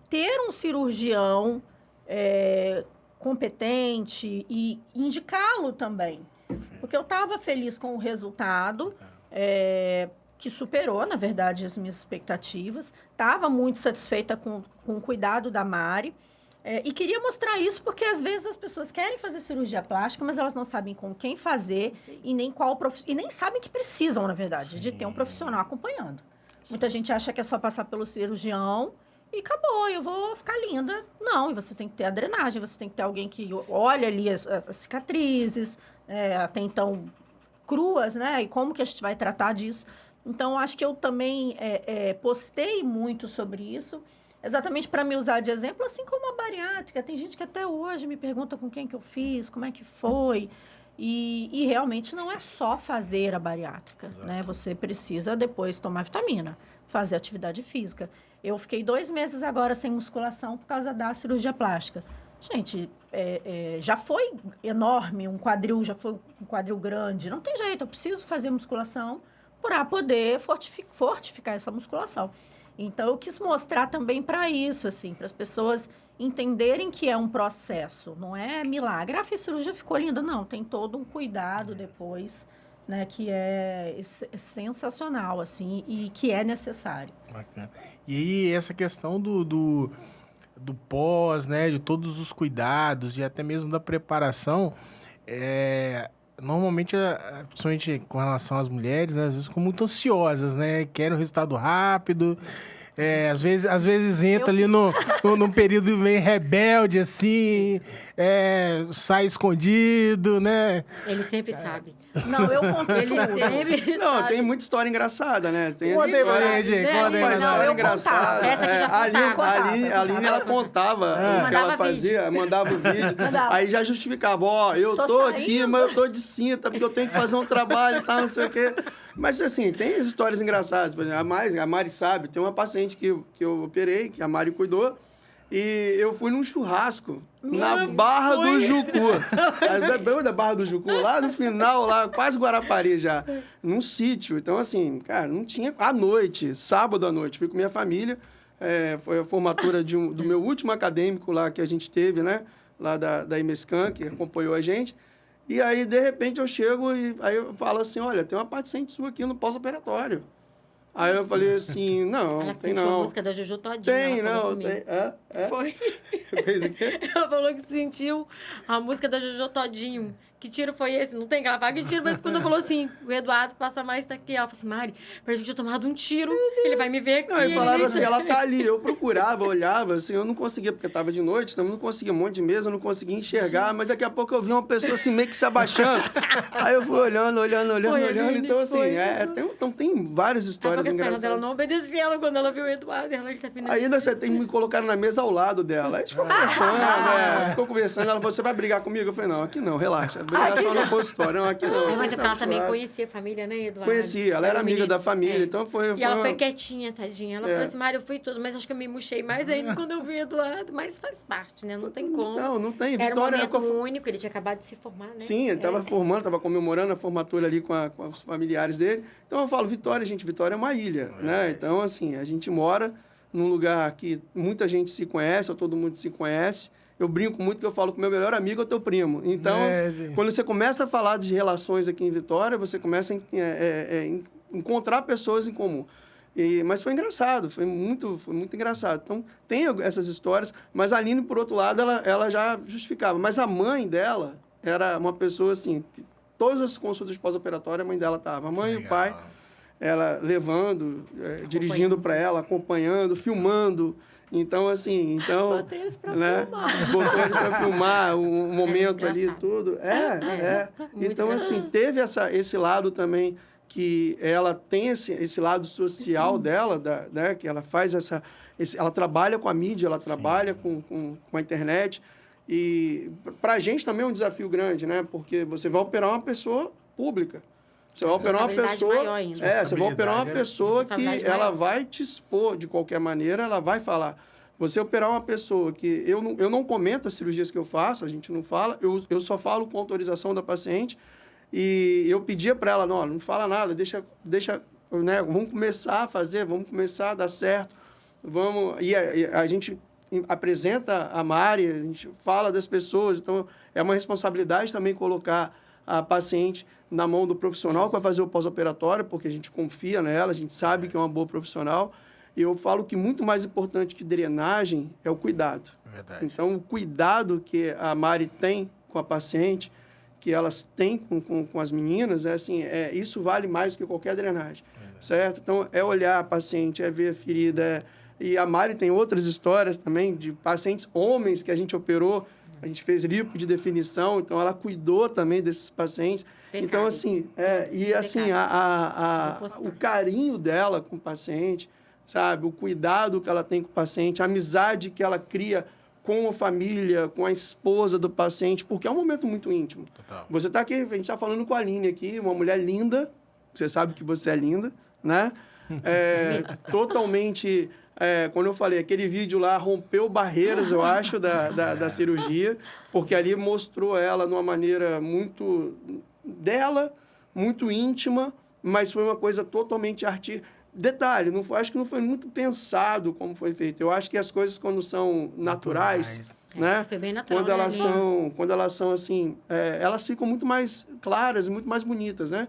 ter um cirurgião competente e indicá-lo também. Porque eu estava feliz com o resultado, que superou, na verdade, as minhas expectativas. Estava muito satisfeita com o cuidado da Mari. E queria mostrar isso porque, às vezes, as pessoas querem fazer cirurgia plástica, mas elas não sabem com quem fazer e nem e nem sabem que precisam, na verdade, de ter um profissional acompanhando. Muita gente acha que é só passar pelo cirurgião e acabou, eu vou ficar linda. Não, e você tem que ter a drenagem, você tem que ter alguém que olha ali as cicatrizes, até então cruas, né? E como que a gente vai tratar disso. Então, acho que eu também postei muito sobre isso, exatamente para me usar de exemplo, assim como a bariátrica. Tem gente que até hoje me pergunta com quem que eu fiz, como é que foi... E realmente não é só fazer a bariátrica, né? Você precisa depois tomar vitamina, fazer atividade física. Eu fiquei 2 meses agora sem musculação por causa da cirurgia plástica. Gente, já foi enorme um quadril, já foi um quadril grande. Não tem jeito, eu preciso fazer musculação para poder fortificar essa musculação. Então, eu quis mostrar também para isso, assim, para as pessoas entenderem que é um processo, não é milagre. A cirurgia ficou linda, não. Tem todo um cuidado depois, né, que é sensacional, assim, e que é necessário. Bacana. E aí, essa questão do pós, né, de todos os cuidados e até mesmo da preparação, Normalmente, principalmente com relação às mulheres, né, às vezes ficam muito ansiosas, né? Querem um resultado rápido. Às vezes entra ali num período meio rebelde, assim, sai escondido, né? Ele sempre sabe. Não, eu contei Ele sempre Não, sabe. tem muita história engraçada, né? Tem Conta aí pra histórias- gente, Né? conta aí Uma pra história eu nós. engraçada. Essa que já A Aline, ela contava o que Mandava ela fazia, mandava o vídeo. Mandava. Aí já justificava, eu Tô tô aqui, saindo. mas eu tô de cinta, porque eu tenho que fazer um trabalho e tal, não sei o quê. Mas, assim, tem as histórias engraçadas. Por exemplo, a Mari sabe, tem uma paciente que eu operei, que a Mari cuidou, e eu fui num churrasco na Barra do Jucu. Lembra da Barra do Jucu? Lá no final, lá quase Guarapari já, num sítio. Então, assim, cara, não tinha... À noite, sábado à noite, fui com minha família. Foi a formatura do meu último acadêmico lá que a gente teve, né? Lá da IMESCAN, que acompanhou a gente. E aí, de repente, eu chego e aí eu falo assim, olha, tem uma paciente sua aqui no pós-operatório. Aí eu falei assim, não, Ela tem sentiu a não. música da Jojo todinha. Tem, ela falou não, comigo. tem. Foi. Fez o quê? Ela falou que sentiu a música da Jojo todinho. Que tiro foi esse? Não tem que ela fala que tiro, mas quando eu falou assim, o Eduardo passa mais daqui. Ela falou assim, Mari, parece que eu tinha tomado um tiro. Ele vai me ver aqui. Não, e ele falaram nem assim, ela tá ali. Eu procurava, olhava, assim, eu não conseguia, porque tava de noite, então eu não conseguia, um monte de mesa, eu não conseguia enxergar, mas daqui a pouco eu vi uma pessoa assim, meio que se abaixando. Aí eu fui olhando. Então, assim, então tem várias histórias Aí, engraçadas. ela não obedeceu ela quando ela viu o Eduardo. Ele tá vindo Ainda você tem que me colocar na mesa ao lado dela. A gente ficou conversando, né? Ficou conversando. Ela falou, você vai brigar comigo? Eu falei, não, aqui não, relaxa. Brigar só no consultório. Não, aqui não. Mas é porque ela também conhece. conhecia a família, né, Eduardo? Conhecia, ela era amiga da família, então foi... E ela uma- foi quietinha, tadinha. Ela falou assim, Mário, eu fui tudo, mas acho que eu me murchei mais ainda quando eu vi o Eduardo. Mas faz parte, né? Não tem como. Não tem. Era um Vitória momento único, ele tinha acabado de se formar, né? Sim, ele estava formando, estava comemorando a formatura ali com os familiares dele. Então eu falo, Vitória é uma ilha, né? Então, assim, a gente mora num lugar que muita gente se conhece, ou todo mundo se conhece. Eu brinco muito que eu falo que o meu melhor amigo é o teu primo. Então, quando você começa a falar de relações aqui em Vitória, você começa a encontrar pessoas em comum. Mas foi engraçado, foi muito engraçado. Então, tem essas histórias, mas a Aline, por outro lado, ela já justificava. Mas a mãe dela era uma pessoa assim, que todas as consultas pós-operatórias, a mãe dela estava. A mãe e o pai, ela levando, dirigindo para ela, acompanhando, filmando. Então, assim, Botei eles pra filmar. Botou eles para filmar o momento ali, engraçado. tudo. Muito Então, assim, teve esse lado também, que ela tem esse lado social dela, né? Que ela faz ela trabalha com a mídia, ela trabalha com a internet. E para a gente também é um desafio grande, né? Porque você vai operar uma pessoa pública. Você vai operar uma pessoa. Maior ainda. Você vai operar uma pessoa que Responsabilidade ela maior. vai te expor de qualquer maneira, ela vai falar. Você operar uma pessoa que eu não comento as cirurgias que eu faço, a gente não fala, eu só falo com autorização da paciente. E eu pedia para ela, não fala nada, deixa, né? Vamos começar a fazer, vamos começar a dar certo. E a gente apresenta a Mari, a gente fala das pessoas, então é uma responsabilidade também colocar a paciente na mão do profissional para fazer o pós-operatório, porque a gente confia nela, a gente sabe que é uma boa profissional. E eu falo que muito mais importante que drenagem é o cuidado. Verdade. Então, o cuidado que a Mari tem com a paciente, que elas têm com as meninas, isso vale mais do que qualquer drenagem, certo? Então, é olhar a paciente, é ver a ferida. E a Mari tem outras histórias também de pacientes homens que a gente operou, a gente fez lipo de definição, então ela cuidou também desses pacientes. Então, assim, o carinho dela com o paciente, sabe? O cuidado que ela tem com o paciente, a amizade que ela cria com a família, com a esposa do paciente, porque é um momento muito íntimo. Total. Você está aqui, a gente está falando com a Aline aqui, uma mulher linda, você sabe que você é linda, né? Totalmente, quando eu falei, aquele vídeo lá rompeu barreiras, eu acho, da cirurgia, porque ali mostrou ela de uma maneira muito dela, muito íntima, mas foi uma coisa totalmente artística. Detalhe, acho que não foi muito pensado como foi feito. Eu acho que as coisas, quando são naturais, né? Foi bem natural, Quando elas são assim, elas ficam muito mais claras e muito mais bonitas, né?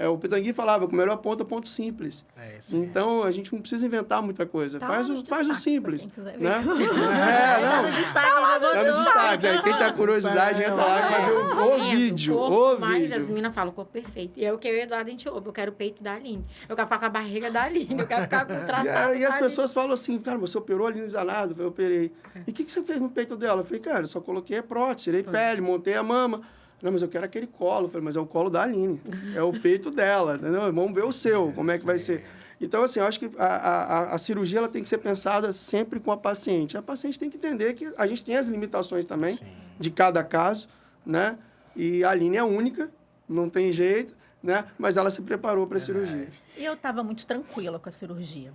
O Pitangui falava que o melhor ponto simples. Então, a gente não precisa inventar muita coisa. Tá faz nos o destaques, simples. pra quem quiser Né? ver. Tá no destaque, agora Tá nos destaques. Aí quem tá curiosidade, entra lá e vai ver o vídeo. Mas as meninas falam, o corpo perfeito. E é o que eu e o Eduardo, a gente ouve. Eu quero o peito da Aline. Eu quero ficar com a barriga da Aline. Eu quero ficar com o traçado. E as pessoas falam assim, cara, você operou a Aline Zanardo? Eu operei. E o que você fez no peito dela? Eu falei, cara, eu só coloquei a prótese, tirei pele, montei a mama. Não, mas eu quero aquele colo. Eu falei, mas é o colo da Aline. É o peito dela, entendeu? Vamos ver o seu, como é que vai ser. Então, assim, eu acho que a cirurgia ela tem que ser pensada sempre com a paciente. A paciente tem que entender que a gente tem as limitações também de cada caso, né? E a Aline é única, não tem jeito, né? Mas ela se preparou para a cirurgia. E eu estava muito tranquila com a cirurgia.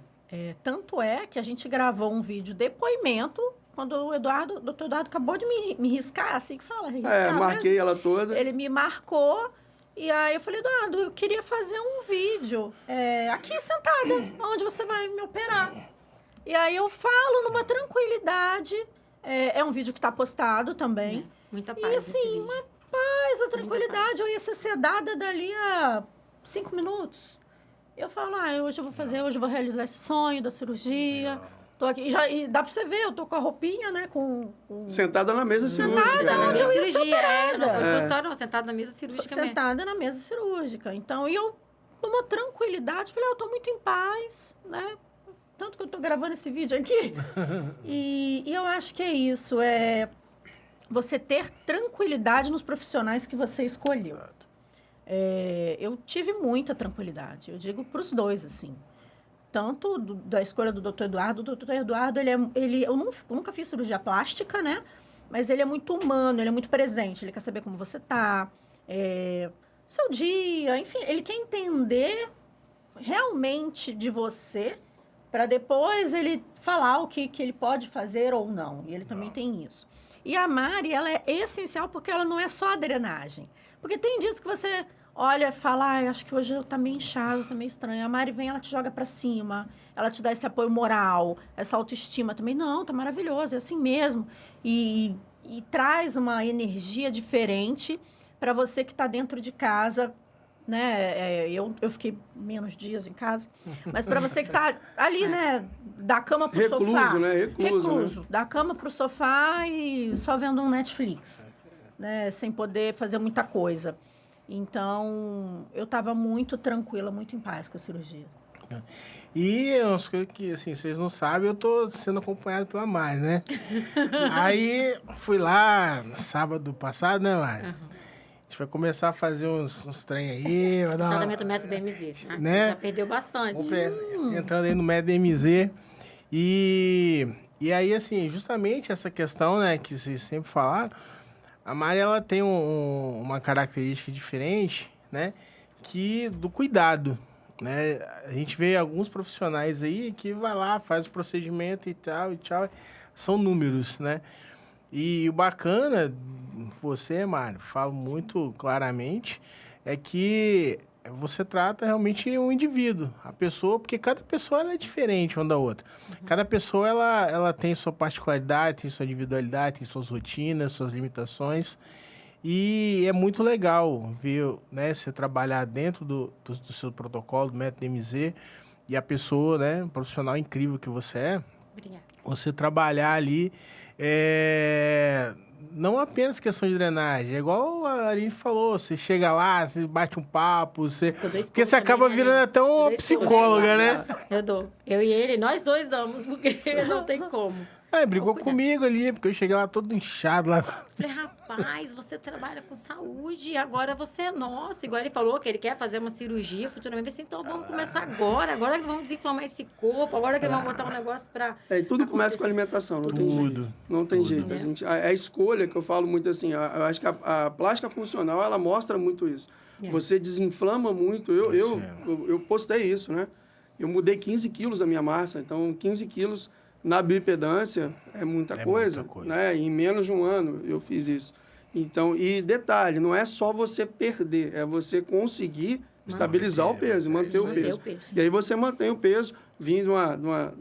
Tanto é que a gente gravou um vídeo depoimento quando o doutor Eduardo acabou de me riscar, assim que fala, riscar, marquei ela toda. Ele me marcou. E aí eu falei, Eduardo, eu queria fazer um vídeo aqui sentada, onde você vai me operar. E aí eu falo numa tranquilidade. É um vídeo que está postado também. Muita paz. E assim, uma paz, uma tranquilidade. Eu ia ser sedada dali a 5 minutos. Eu falo, hoje eu vou realizar esse sonho da cirurgia. Tô aqui. E dá pra você ver, eu tô com a roupinha, né? Sentada na mesa cirúrgica. Sentada onde eu ia ser operada. Não foi consultório, não. Sentada na mesa cirúrgica mesmo. Sentada na mesa cirúrgica. Então, e eu, numa tranquilidade, falei, eu tô muito em paz, né? Tanto que eu tô gravando esse vídeo aqui. E eu acho que é isso, você ter tranquilidade nos profissionais que você escolheu. Eu tive muita tranquilidade, eu digo pros dois, assim. Tanto da escolha do doutor Eduardo. O doutor Eduardo, eu nunca fiz cirurgia plástica, né? Mas ele é muito humano, ele é muito presente. Ele quer saber como você tá, seu dia, enfim. Ele quer entender realmente de você para depois ele falar o que ele pode fazer ou não. E ele também tem isso. E a Mari, ela é essencial porque ela não é só a drenagem. Porque tem dias que você olha e fala, acho que hoje tá meio inchado, tá meio estranho. A Mari vem, ela te joga para cima, ela te dá esse apoio moral, essa autoestima também. Não, tá maravilhoso, é assim mesmo. E traz uma energia diferente para você que tá dentro de casa, né? Eu fiquei menos dias em casa, mas para você que tá ali, né? Da cama pro sofá. Recluso, né? Da cama pro sofá e só vendo um Netflix, né? Sem poder fazer muita coisa. Então, eu estava muito tranquila, muito em paz com a cirurgia. E umas coisas que, assim, vocês não sabem, eu tô sendo acompanhado pela Mari, né? Aí, fui lá sábado passado, né, Mari? Uhum. A gente vai começar a fazer uns trem aí. Vai dar tratamento método MZ, né? Já perdeu bastante. Entrando aí no método MZ. E aí, assim, justamente essa questão, né, que vocês sempre falaram, a Mari, ela tem uma característica diferente, né? Que do cuidado, né? A gente vê alguns profissionais aí que vai lá, faz o procedimento e tal, são números, né? E o bacana, você, Mari, falo muito claramente, é que você trata realmente um indivíduo, a pessoa, porque cada pessoa ela é diferente uma da outra. Cada pessoa ela tem sua particularidade, tem sua individualidade, tem suas rotinas, suas limitações. E é muito legal ver, né, você trabalhar dentro do seu protocolo, do método MZ, e a pessoa, né, profissional incrível que você é. Obrigada. Você trabalhar ali, não apenas questão de drenagem, é igual a Aline falou, você chega lá, você bate um papo, porque você acaba virando até uma psicóloga, né? Eu dou. Eu e ele, nós dois damos, porque não tem como. Brigou comigo ali, porque eu cheguei lá todo inchado lá. Falei, rapaz, você trabalha com saúde, agora você é nosso. Igual ele falou que ele quer fazer uma cirurgia futuramente. Assim, então vamos começar agora que vamos desinflamar esse corpo, agora que vamos botar um negócio para... E tudo começa com a alimentação, não tem jeito. Não tem jeito. A escolha, que eu falo muito assim, eu acho que a plástica funcional, ela mostra muito isso. Você desinflama muito. Eu postei isso, né? Eu mudei 15 quilos da minha massa, então 15 quilos... Na bioimpedância é muita coisa, né? Em menos de um ano eu fiz isso. Então, e detalhe, não é só você perder, é você conseguir estabilizar o peso, manter o peso. E aí você mantém o peso, vindo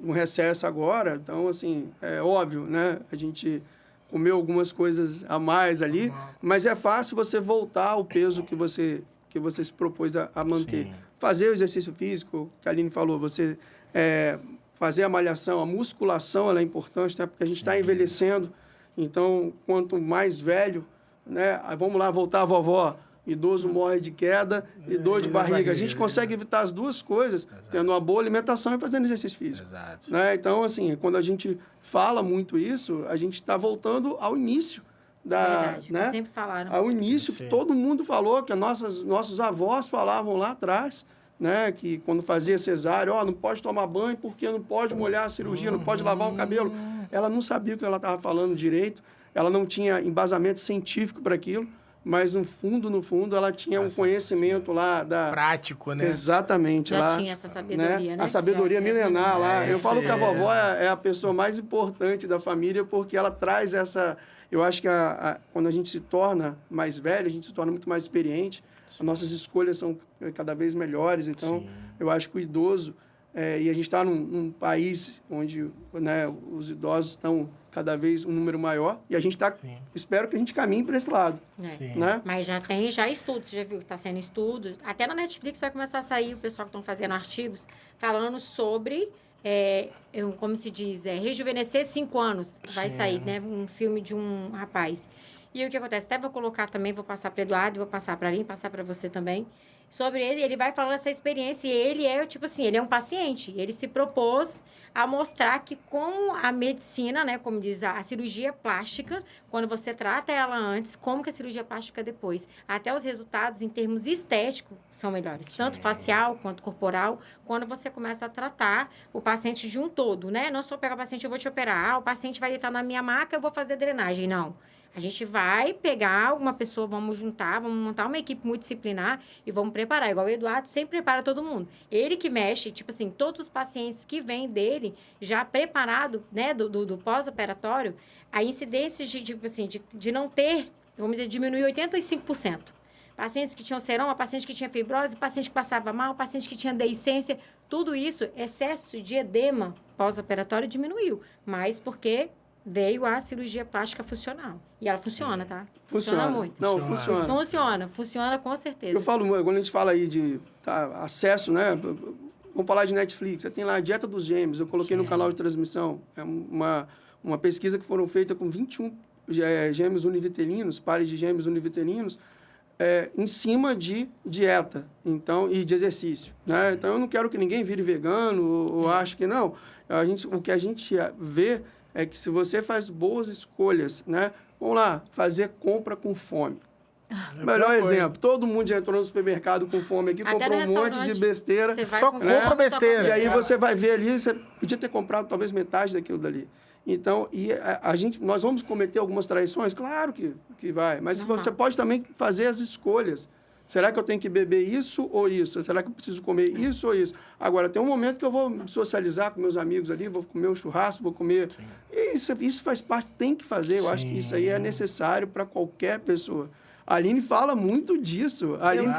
um recesso agora, então, assim, é óbvio, né? A gente comeu algumas coisas a mais ali, mas é fácil você voltar ao peso que você se propôs a manter. Sim. Fazer o exercício físico, que a Aline falou, você... fazer a malhação, a musculação, ela é importante, né? Porque a gente está envelhecendo Então, quanto mais velho, né? Aí vamos lá, voltar a vovó. Idoso morre de queda e dor de barriga. A gente consegue evitar as duas coisas, tendo uma boa alimentação e fazendo exercício físico. Exato. Né? Então, assim, quando a gente fala muito isso, a gente está voltando ao início. Verdade, Né? sempre falaram. Ao início, que todo mundo falou, que nossos avós falavam lá atrás, né? Que quando fazia cesárea, não pode tomar banho porque não pode molhar a cirurgia, não pode lavar o cabelo. Ela não sabia o que ela estava falando direito, ela não tinha embasamento científico para aquilo, mas no fundo, ela tinha um conhecimento lá da... Prático, né? Exatamente. Já lá, tinha essa sabedoria, né? A sabedoria milenar lá. Eu falo que a vovó é a pessoa mais importante da família porque ela traz essa... Eu acho que quando a gente se torna mais velho, a gente se torna muito mais experiente. As nossas escolhas são cada vez melhores. Então, eu acho que o idoso... e a gente está num país onde, né, os idosos estão cada vez um número maior. E a gente está... Espero que a gente caminhe para esse lado. Né? Mas já tem estudos. Você já viu que está sendo estudo. Até na Netflix vai começar a sair o pessoal que estão fazendo artigos falando sobre... como se diz, rejuvenescer 5 anos, vai sair, né? Um filme de um rapaz. E o que acontece? Até vou colocar também, vou passar para Eduardo, vou passar para Aline, passar para você também. Sobre ele vai falando essa experiência e ele é, tipo assim, ele é um paciente. Ele se propôs a mostrar que com a medicina, né, como diz a cirurgia plástica, quando você trata ela antes, como que a cirurgia plástica depois. Até os resultados em termos estéticos são melhores, tanto facial quanto corporal, quando você começa a tratar o paciente de um todo, né? Não só pegar o paciente, eu vou te operar, o paciente vai deitar na minha maca, eu vou fazer drenagem, não. A gente vai pegar uma pessoa, vamos juntar, vamos montar uma equipe multidisciplinar e vamos preparar. Igual o Eduardo sempre prepara todo mundo. Ele que mexe, tipo assim, todos os pacientes que vêm dele já preparado, né, do pós-operatório, a incidência tipo assim, de não ter, vamos dizer, diminui 85%. Pacientes que tinham seroma, paciente que tinha fibrose, paciente que passava mal, paciente que tinha deiscência, tudo isso, excesso de edema pós-operatório diminuiu. Mas porque veio a cirurgia plástica funcional. E ela funciona, tá? Funciona muito. Não, funciona. Funciona com certeza. Eu falo, quando a gente fala aí de acesso, né? Vamos falar de Netflix. Você tem lá a Dieta dos Gêmeos. Eu coloquei no canal de transmissão. É uma pesquisa que foram feita com 21 gêmeos univitelinos, pares de gêmeos univitelinos, em cima de dieta e de exercício. Né? Então, eu não quero que ninguém vire vegano ou ache que não. O que a gente vê é que se você faz boas escolhas, né? Vamos lá, fazer compra com fome. Melhor exemplo, todo mundo já entrou no supermercado com fome aqui, comprou um monte de besteira. Só compra besteira. E aí você vai ver ali, você podia ter comprado talvez metade daquilo dali. Então, nós vamos cometer algumas traições? Claro que vai, mas você pode também fazer as escolhas. Será que eu tenho que beber isso ou isso? Será que eu preciso comer isso ou isso? Agora, tem um momento que eu vou socializar com meus amigos ali, vou comer um churrasco, vou comer... Isso faz parte, tem que fazer. Eu acho que isso aí é necessário para qualquer pessoa. A Aline fala muito disso. A Aline,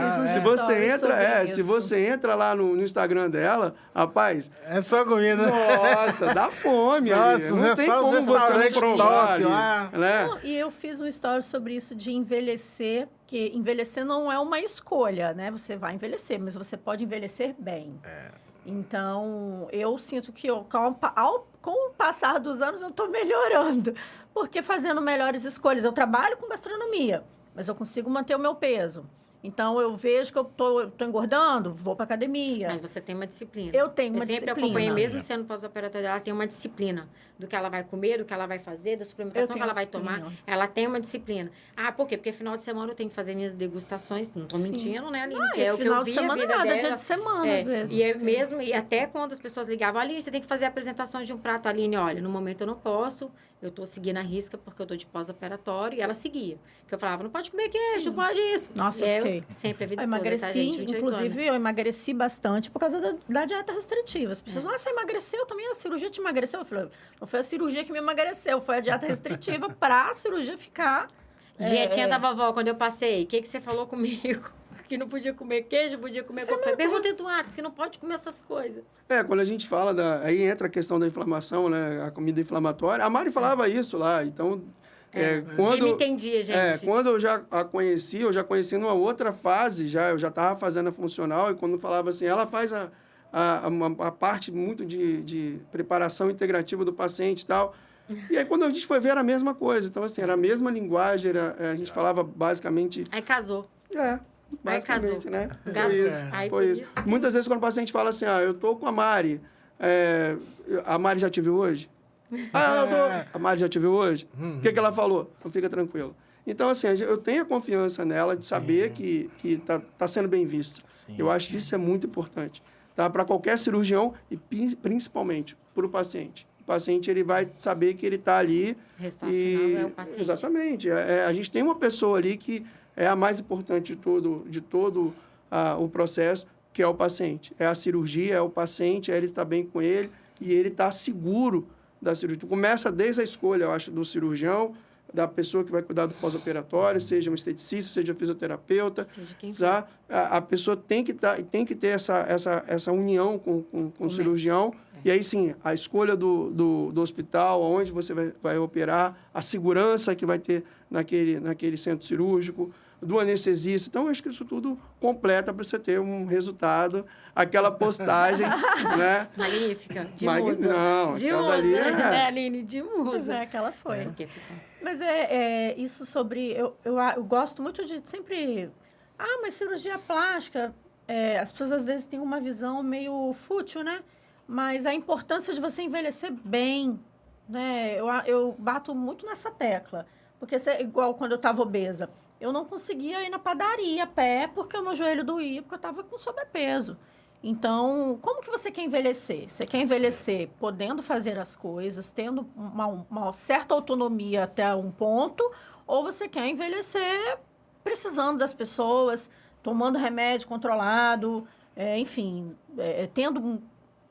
se você entra lá no Instagram dela, rapaz... É só comida. Nossa, dá fome. Nossa, não tem como você não provar ali, né? Não, e eu fiz um story sobre isso de envelhecer, que envelhecer não é uma escolha, né? Você vai envelhecer, mas você pode envelhecer bem. Então, eu sinto que com o passar dos anos eu estou melhorando, porque fazendo melhores escolhas. Eu trabalho com gastronomia, mas eu consigo manter o meu peso. Então, eu vejo que eu tô engordando, vou para academia. Mas você tem uma disciplina. Eu tenho uma disciplina. Eu sempre acompanhei, mesmo sendo pós-operatória, ela tem uma disciplina do que ela vai comer, do que ela vai fazer, da suplementação que ela vai tomar. Ela tem uma disciplina. Por quê? Porque final de semana eu tenho que fazer minhas degustações. Não tô mentindo, né, Aline? É o que eu vi a vida dela. Dia de semana, às vezes. E até quando as pessoas ligavam, Aline, você tem que fazer a apresentação de um prato. Aline, olha, no momento eu não posso, eu tô seguindo a risca porque eu tô de pós-operatório. E ela seguia. Que eu falava, não pode comer queijo, não pode isso. Nossa, eu fiquei. Sempre a vida eu toda, emagreci, tá, gente? inclusive, eu emagreci bastante por causa da dieta restritiva. As pessoas, você emagreceu também, a cirurgia te emagreceu. Eu falei, não foi a cirurgia que me emagreceu, foi a dieta restritiva para a cirurgia ficar... Dietinha da vovó, quando eu passei, o que você falou comigo? Que não podia comer queijo, podia comer qualquer... Pergunta, Eduardo, que não pode comer essas coisas. Quando a gente fala aí entra a questão da inflamação, né? A comida inflamatória. A Mari falava isso lá, então... Quando me entendia, gente. Quando eu já a conheci, numa outra fase, eu já estava fazendo a funcional, e quando falava assim, ela faz a parte muito de preparação integrativa do paciente e tal. E aí, quando a gente foi ver, era a mesma coisa. Então, assim, era a mesma linguagem, a gente falava basicamente... Aí casou. Basicamente, casou. né? Gasou. Foi isso. Aí Foi por isso. isso que- Muitas vezes, quando o paciente fala assim, eu tô com a Mari, a Mari já te viu hoje? A Mari já te viu hoje? O que ela falou? Então, fica tranquilo. Então, assim, eu tenho a confiança nela de saber que tá sendo bem visto. Sim. Eu acho que isso é muito importante, tá? Para qualquer cirurgião e principalmente para o paciente. O paciente, ele vai saber que ele está ali... O resultado final é o paciente. Exatamente. A gente tem uma pessoa ali que é a mais importante de todo o processo, que é o paciente. É a cirurgia, é o paciente, ele está bem com ele e ele está seguro da cirurgia. Então, começa desde a escolha, eu acho, do cirurgião, da pessoa que vai cuidar do pós-operatório, seja um esteticista, seja fisioterapeuta. Seja quem Tá? A pessoa tem que ter essa união com o cirurgião. E aí, sim, a escolha do hospital, onde você vai operar, a segurança que vai ter naquele centro cirúrgico, do anestesista. Então, eu acho que isso tudo completa para você ter um resultado, aquela postagem, né? Magnífica. De musa. Não, de aquela musa, dali né, Aline? De Pois musa. é, aquela foi. Porque ficou... Mas isso sobre... Eu gosto muito de sempre... mas cirurgia plástica... as pessoas, às vezes, têm uma visão meio fútil, né? Mas a importância de você envelhecer bem, né? Eu bato muito nessa tecla. Porque, igual quando eu estava obesa, eu não conseguia ir na padaria a pé porque o meu joelho doía, porque eu estava com sobrepeso. Então, como que você quer envelhecer? Você quer envelhecer podendo fazer as coisas, tendo uma certa autonomia até um ponto, ou você quer envelhecer precisando das pessoas, tomando remédio controlado, enfim, tendo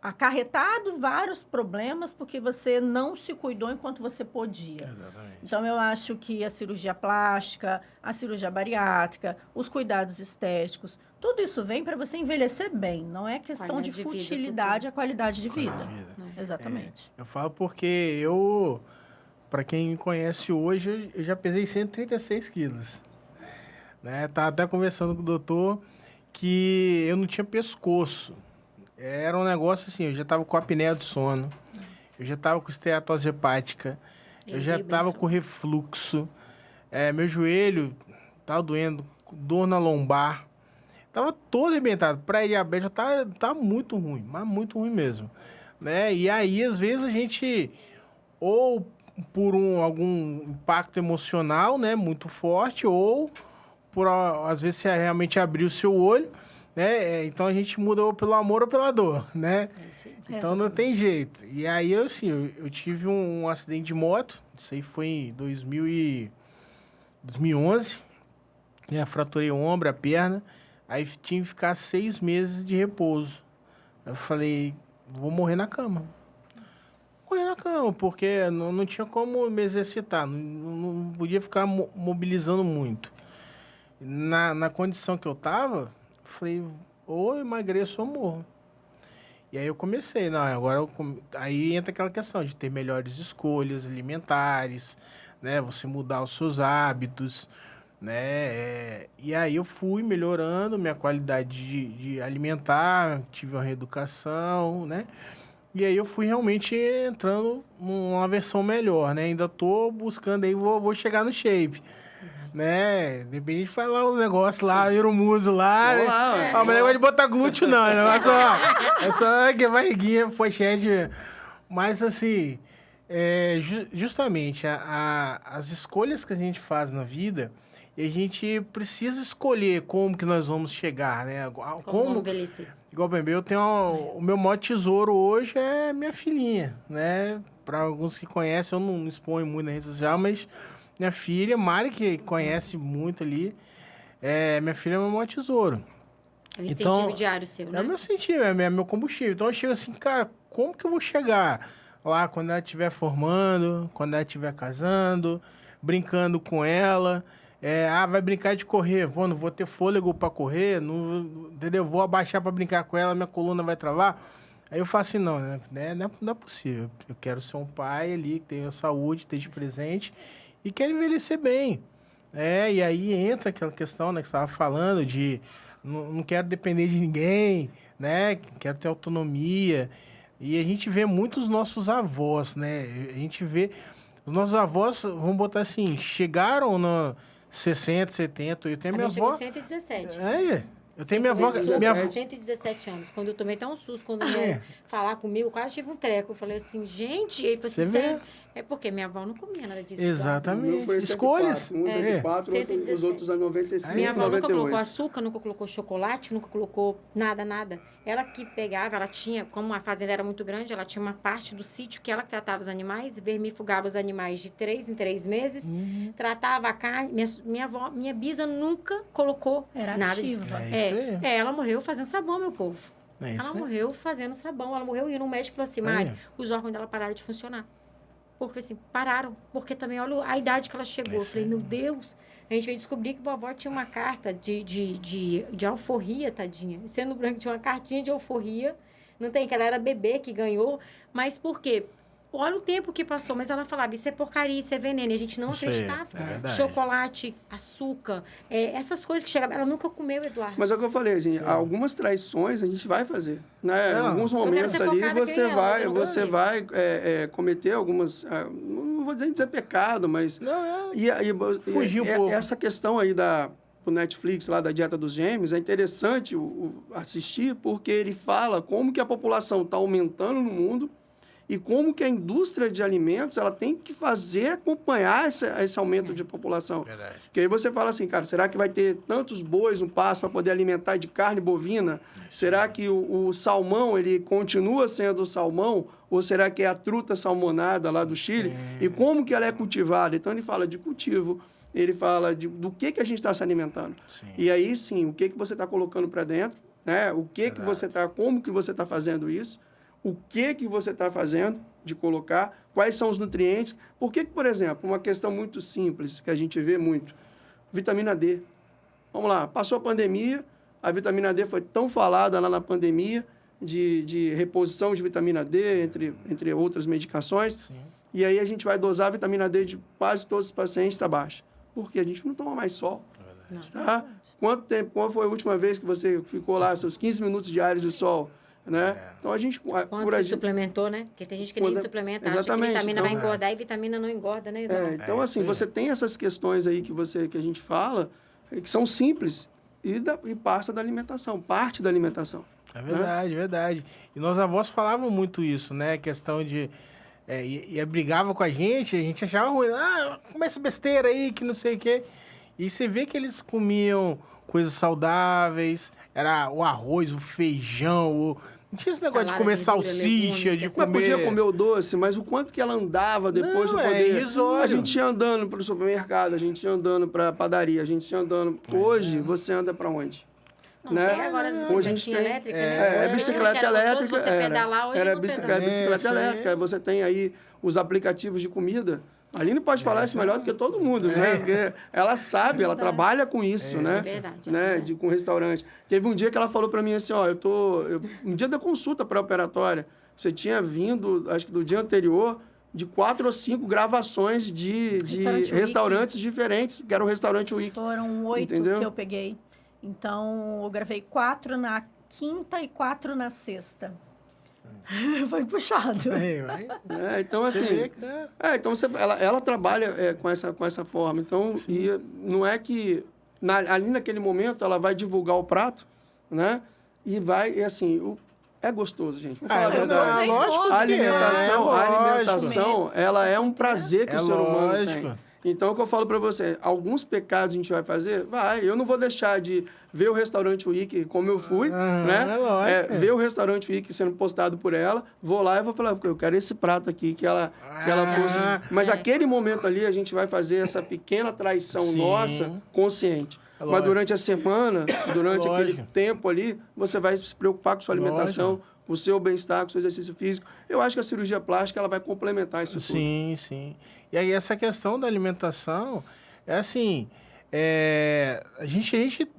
acarretado vários problemas porque você não se cuidou enquanto você podia. Exatamente. Então, eu acho que a cirurgia plástica, a cirurgia bariátrica, os cuidados estéticos, tudo isso vem para você envelhecer bem. Não é questão Qualidade de de vida, futilidade, a qualidade de vida. Qualidade de vida. Exatamente. Eu falo porque para quem me conhece hoje, eu já pesei 136 quilos. Né? Tava até conversando com o doutor que eu não tinha pescoço. Era um negócio assim, eu já tava com apneia do sono, eu já tava com esteatose hepática, eu já tava com refluxo, meu joelho tava doendo, dor na lombar, tava todo arrebentado, pré-diabetes, tá muito ruim, mas muito ruim mesmo, né? E aí, às vezes, a gente, ou por algum impacto emocional, né, muito forte, ou por, às vezes, você realmente abrir o seu olho, né? Então a gente muda ou pelo amor ou pela dor, né? Então não tem jeito. E aí eu tive um acidente de moto, isso aí foi em 2011, né? Fraturei o ombro, a perna, aí tinha que ficar 6 meses de repouso. Eu falei, vou morrer na cama. Morrer na cama, porque não tinha como me exercitar, não podia ficar mobilizando muito. Na condição que eu tava, falei, ou eu emagreço ou morro. E aí eu comecei, aí entra aquela questão de ter melhores escolhas alimentares, né? Você mudar os seus hábitos, né? E aí eu fui melhorando minha qualidade de alimentar, tive uma reeducação, né? E aí eu fui realmente entrando numa versão melhor, né? Ainda tô buscando aí, vou chegar no shape. Né? Depende de falar o negócio lá, vira o muso lá. Vamos lá, Mas o negócio de botar glúteo, não. O negócio é só que barriguinha, pochete mesmo. Mas, assim, justamente as escolhas que a gente faz na vida, e a gente precisa escolher como que nós vamos chegar, né? Como envelhecer. Igual, bem, eu tenho o meu maior tesouro hoje é minha filhinha, né? Para alguns que conhecem, eu não exponho muito na rede social, mas minha filha, Mari, que conhece muito ali, minha filha é o meu maior tesouro. É o incentivo diário seu, né? É o meu incentivo, é meu combustível. Então eu chego assim, cara, como que eu vou chegar lá quando ela estiver formando, quando ela estiver casando, brincando com ela? Vai brincar de correr. Pô, não vou ter fôlego para correr, não, entendeu? Vou abaixar para brincar com ela, minha coluna vai travar. Aí eu falo assim, não, né? Não é possível. Eu quero ser um pai ali, que tenha saúde, esteja presente e quero envelhecer bem. E aí entra aquela questão, né, que você estava falando de não quero depender de ninguém, né? Quero ter autonomia. E a gente vê muitos nossos avós, né? A gente vê... Os nossos avós, vamos botar assim, chegaram no 60, 70. Eu tenho A minha minha chegou avó... 117. Eu tenho minha avó... 117 anos. Quando eu tomei até um susto, quando ia falar comigo, eu quase tive um treco. Eu falei assim, gente... Ele falou assim, Você vê? sério? É porque minha avó não comia nada disso. Exatamente. O meu foi Escolhas. 104, uns 104, os outros a 95, Minha avó nunca 98. colocou açúcar, nunca colocou chocolate, nunca colocou nada. Ela que pegava, ela tinha, como a fazenda era muito grande, ela tinha uma parte do sítio que ela que tratava os animais, vermifugava os animais de 3 em 3 meses, tratava a carne. Minha bisa nunca colocou Era nada ativa. disso. É isso aí. Ela morreu fazendo sabão, meu povo. É isso Ela aí. morreu fazendo sabão. Ela morreu e no médico falou assim, Mari, os órgãos dela pararam de funcionar. Porque assim, pararam. Porque também, olha a idade que ela chegou. Eu falei, meu Deus. A gente veio descobrir que vovó tinha uma carta de alforria, tadinha. Sendo branco, tinha uma cartinha de alforria. Não tem, que ela era bebê que ganhou. Mas por quê? Olha o tempo que passou, mas ela falava, isso é porcaria, isso é veneno. E a gente não Isso aí, acreditava. é verdade. Chocolate, açúcar, essas coisas que chegavam. Ela nunca comeu, Eduardo. Mas é o que eu falei, assim, algumas traições a gente vai fazer, né? Em Não, alguns quero momentos ser ali focada que você nem ela, mas eu não vou você ver. vai cometer algumas, não vou dizer pecado, mas Não, fugir um pouco. essa questão aí do Netflix lá da dieta dos gêmeos é interessante assistir porque ele fala como que a população está aumentando no mundo e como que a indústria de alimentos ela tem que acompanhar esse aumento de população. Verdade. Porque aí você fala assim, cara, será que vai ter tantos bois no pasto para poder alimentar de carne bovina? Será que o salmão, ele continua sendo salmão? Ou será que é a truta salmonada lá do Chile? E como que ela é cultivada? Então, ele fala de cultivo, ele fala do que a gente está se alimentando. Sim. E aí, sim, o que você está colocando para dentro, né? O que você está, como que você está fazendo isso? O que você está fazendo de colocar, quais são os nutrientes. Por que, por exemplo, uma questão muito simples, que a gente vê muito, vitamina D. Vamos lá, passou a pandemia, a vitamina D foi tão falada lá na pandemia, de reposição de vitamina D, entre outras medicações, Sim. e aí a gente vai dosar a vitamina D de quase todos os pacientes, está baixa. Por quê? A gente não toma mais sol. Não. Tá? Quanto tempo, qual foi a última vez que você ficou lá, seus 15 minutos diários de sol? Né? Então, a gente... Quando se suplementou, né? Porque tem gente que nem suplementa, acha que Exatamente, vitamina então, vai engordar e vitamina não engorda, né, Eduardo? então, É, assim, isso aí. você tem essas questões aí que a gente fala, que são simples, e passa da alimentação, parte da alimentação. É verdade, verdade. E nós avós falavam muito isso, né? Questão de... e brigava com a gente achava ruim. Ah, come essa besteira aí, que não sei o quê. E você vê que eles comiam coisas saudáveis, era o arroz, o feijão, não tinha esse negócio de Salada, comer verdura, salsicha, legumes, de essas Mas comer... podia comer o doce, mas o quanto que ela andava depois Não, para é poder... irrisório. A gente ia andando para o supermercado, a gente ia andando para a padaria, a gente ia andando... Hoje, você anda para onde? Não, né? tem agora as Hoje a gente bicicletinhas tem- elétricas, é, né? Hoje bicicleta era gostoso elétrica, você pedalar, hoje era não bicicleta, pedala. Isso bicicleta aí. elétrica. Aí você tem aí os aplicativos de comida. A Aline pode falar isso melhor do que todo mundo, né? Porque ela sabe, ela trabalha com isso, né? É verdade, Né? verdade. Com restaurante. Teve um dia que ela falou para mim assim, ó, um dia da consulta pré-operatória, você tinha vindo, acho que do dia anterior, de 4 ou 5 gravações de Restaurante restaurantes diferentes, que era o restaurante Wiki. Foram 8 Entendeu? que eu peguei. Então, eu gravei 4 na quinta e 4 na sexta. Foi puxado. Então, Você assim... vê que, né? Então ela trabalha com essa forma. Então, e não é que ali naquele momento ela vai divulgar o prato, né? E assim, é gostoso, gente. Vou falar a verdade. lógico que A alimentação, é, a lógico. alimentação, ela é um prazer que É o ser humano lógico. tem. Então, o que eu falo para você, alguns pecados a gente vai fazer? Vai. Eu não vou deixar de ver o restaurante Wiki como eu fui, né? É lógico. Ver o restaurante Wiki sendo postado por ela, vou lá e vou falar, eu quero esse prato aqui que ela posta. Mas aquele momento ali, a gente vai fazer essa pequena traição Sim. nossa, consciente. É Mas lógico. durante a semana, durante aquele Lógico. tempo ali, você vai se preocupar com sua alimentação, com o seu bem-estar, com o seu exercício físico. Eu acho que a cirurgia plástica ela vai complementar isso tudo. Sim, sim. E aí essa questão da alimentação é assim, a gente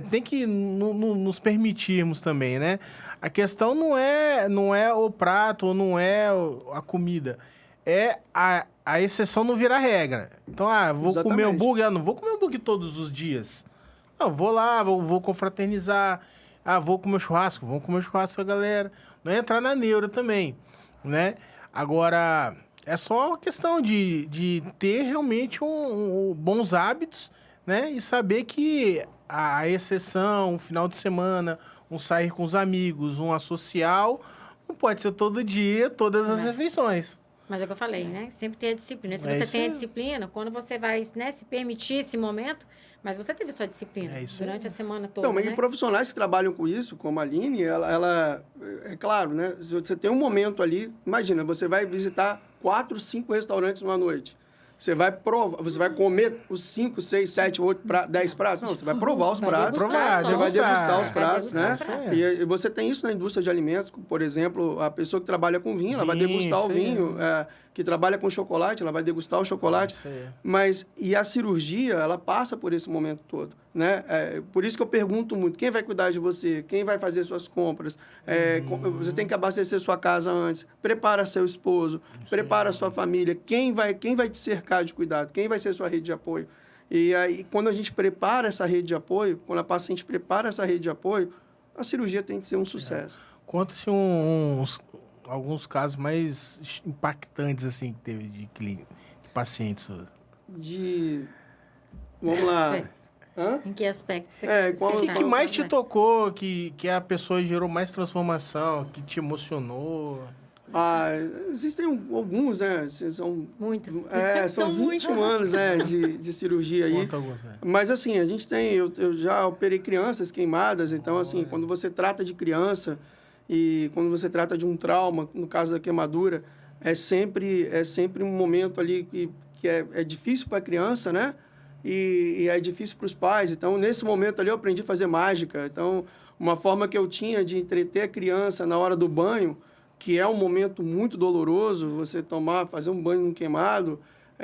tem que nos permitirmos também, né? A questão não é o prato ou não é a comida, é a exceção não vira regra. Então, vou comer Exatamente. hambúrguer, não vou comer hambúrguer todos os dias. Não, vou lá, vou confraternizar. Vou comer churrasco, vamos comer churrasco com a galera. não entrar na neura também, né? Agora, é só uma questão de ter realmente bons hábitos, né? E saber que a exceção, um final de semana, um sair com os amigos, uma social, não pode ser todo dia, todas as refeições. Mas é o que eu falei, né? Sempre tem a disciplina. Se É você isso tem a aí. disciplina, quando você vai, né, se permitir esse momento, mas você teve sua disciplina É isso durante aí. a semana toda, Então, mas né? e profissionais que trabalham com isso, como a Aline, ela é claro, né? Se você tem um momento ali, imagina, você vai visitar 4, 5 restaurantes numa noite. Você vai provar, você vai comer os 5, 6, 7, 8, 10 pratos? Não, você vai provar os Vai pratos. degustar Você vai só. degustar os Vai pratos, né? degustar o prato. E você tem isso na indústria de alimentos, por exemplo, a pessoa que trabalha com vinho, ela vai Vinho, degustar o isso aí. vinho. Que trabalha com chocolate, ela vai degustar o chocolate. Isso aí. Mas, e a cirurgia, ela passa por esse momento todo, né? Por isso que eu pergunto muito, quem vai cuidar de você? Quem vai fazer suas compras? Você tem que abastecer sua casa antes. Prepara seu esposo, prepara sua família. Quem vai te cercar de cuidado? Quem vai ser sua rede de apoio? E aí, quando a gente prepara essa rede de apoio, quando a paciente prepara essa rede de apoio, a cirurgia tem que ser um sucesso. Conta-se alguns casos mais impactantes, assim, que teve de pacientes. Vamos lá. Aspecto. Hã? Em que aspecto você qual- O que, perguntar? que mais te tocou, que a pessoa gerou mais transformação, que te emocionou? Existem alguns, né? São Muitas. São São 21 muitas. anos, né, de cirurgia aí. Conta alguns, né? Mas, assim, a gente tem... Eu já operei crianças queimadas, então, assim, quando você trata de criança e quando você trata de um trauma, no caso da queimadura, é sempre um momento ali que é difícil para a criança, né? E é difícil para os pais. Então, nesse momento ali, eu aprendi a fazer mágica. Então, uma forma que eu tinha de entreter a criança na hora do banho, que é um momento muito doloroso, você fazer um banho num queimado,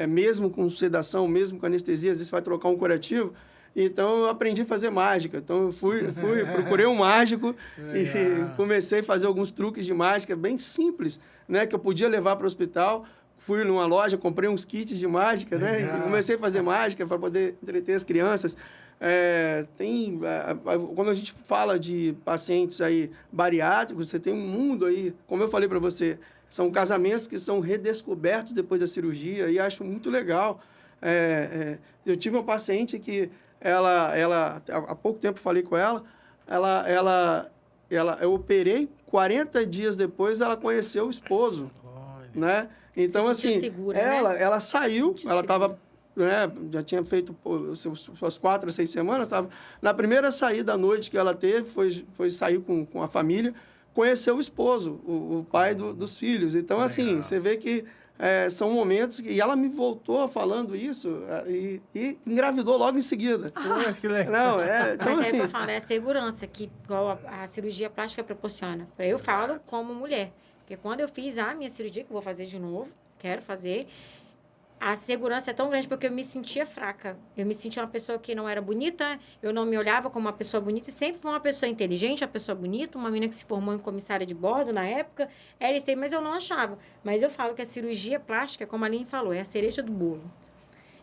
mesmo com sedação, mesmo com anestesia, às vezes você vai trocar um curativo. Então, eu aprendi a fazer mágica. Então, eu procurei um mágico e comecei a fazer alguns truques de mágica bem simples, né? Que eu podia levar para o hospital. Fui numa loja, comprei uns kits de mágica, né? E comecei a fazer mágica para poder entreter as crianças. Quando a gente fala de pacientes aí bariátricos, você tem um mundo aí, como eu falei para você, são casamentos que são redescobertos depois da cirurgia e acho muito legal. Eu tive uma paciente que há pouco tempo falei com ela, eu operei, 40 dias depois ela conheceu o esposo, né? Então, Se sentiu assim, segura, ela saiu, Se sentiu ela estava... segura. Já tinha feito suas 4 a 6 semanas, estava na primeira saída à noite que ela teve, foi sair com a família, conheceu o esposo, o pai dos filhos. Então, assim, você vê que são momentos que... E ela me voltou falando isso e engravidou logo em seguida. Que legal. Não, então, Mas é o assim... que eu falo, é a segurança que igual a cirurgia plástica proporciona. Eu falo como mulher. Porque quando eu fiz a minha cirurgia, que eu vou fazer de novo, quero fazer, a segurança é tão grande porque eu me sentia fraca. Eu me sentia uma pessoa que não era bonita, eu não me olhava como uma pessoa bonita, e sempre fui uma pessoa inteligente, uma pessoa bonita, uma menina que se formou em comissária de bordo na época, era isso aí, mas eu não achava. Mas eu falo que a cirurgia plástica, como a Aline falou, é a cereja do bolo.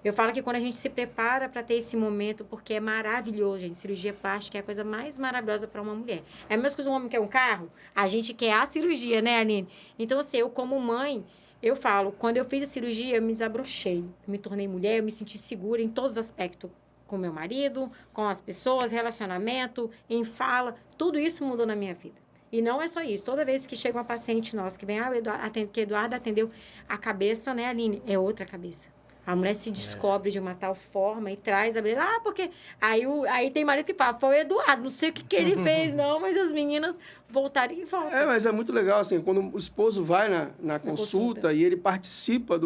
Eu falo que quando a gente se prepara para ter esse momento, porque é maravilhoso, gente. Cirurgia plástica é a coisa mais maravilhosa para uma mulher. É a mesma coisa que um homem quer um carro, a gente quer a cirurgia, né, Aline? Então, assim, eu como mãe, eu falo, quando eu fiz a cirurgia, eu me desabrochei. Eu me tornei mulher, eu me senti segura em todos os aspectos. Com meu marido, com as pessoas, relacionamento, em fala. Tudo isso mudou na minha vida. E não é só isso. Toda vez que chega uma paciente nossa que vem, que Eduardo atendeu, a cabeça, né, Aline? É outra cabeça. A mulher se descobre de uma tal forma e traz a beleza. Porque... Aí tem marido que fala, foi o Eduardo, não sei o que ele fez, não, mas as meninas voltaram e voltam. Mas é muito legal, assim, quando o esposo vai na consulta e ele participa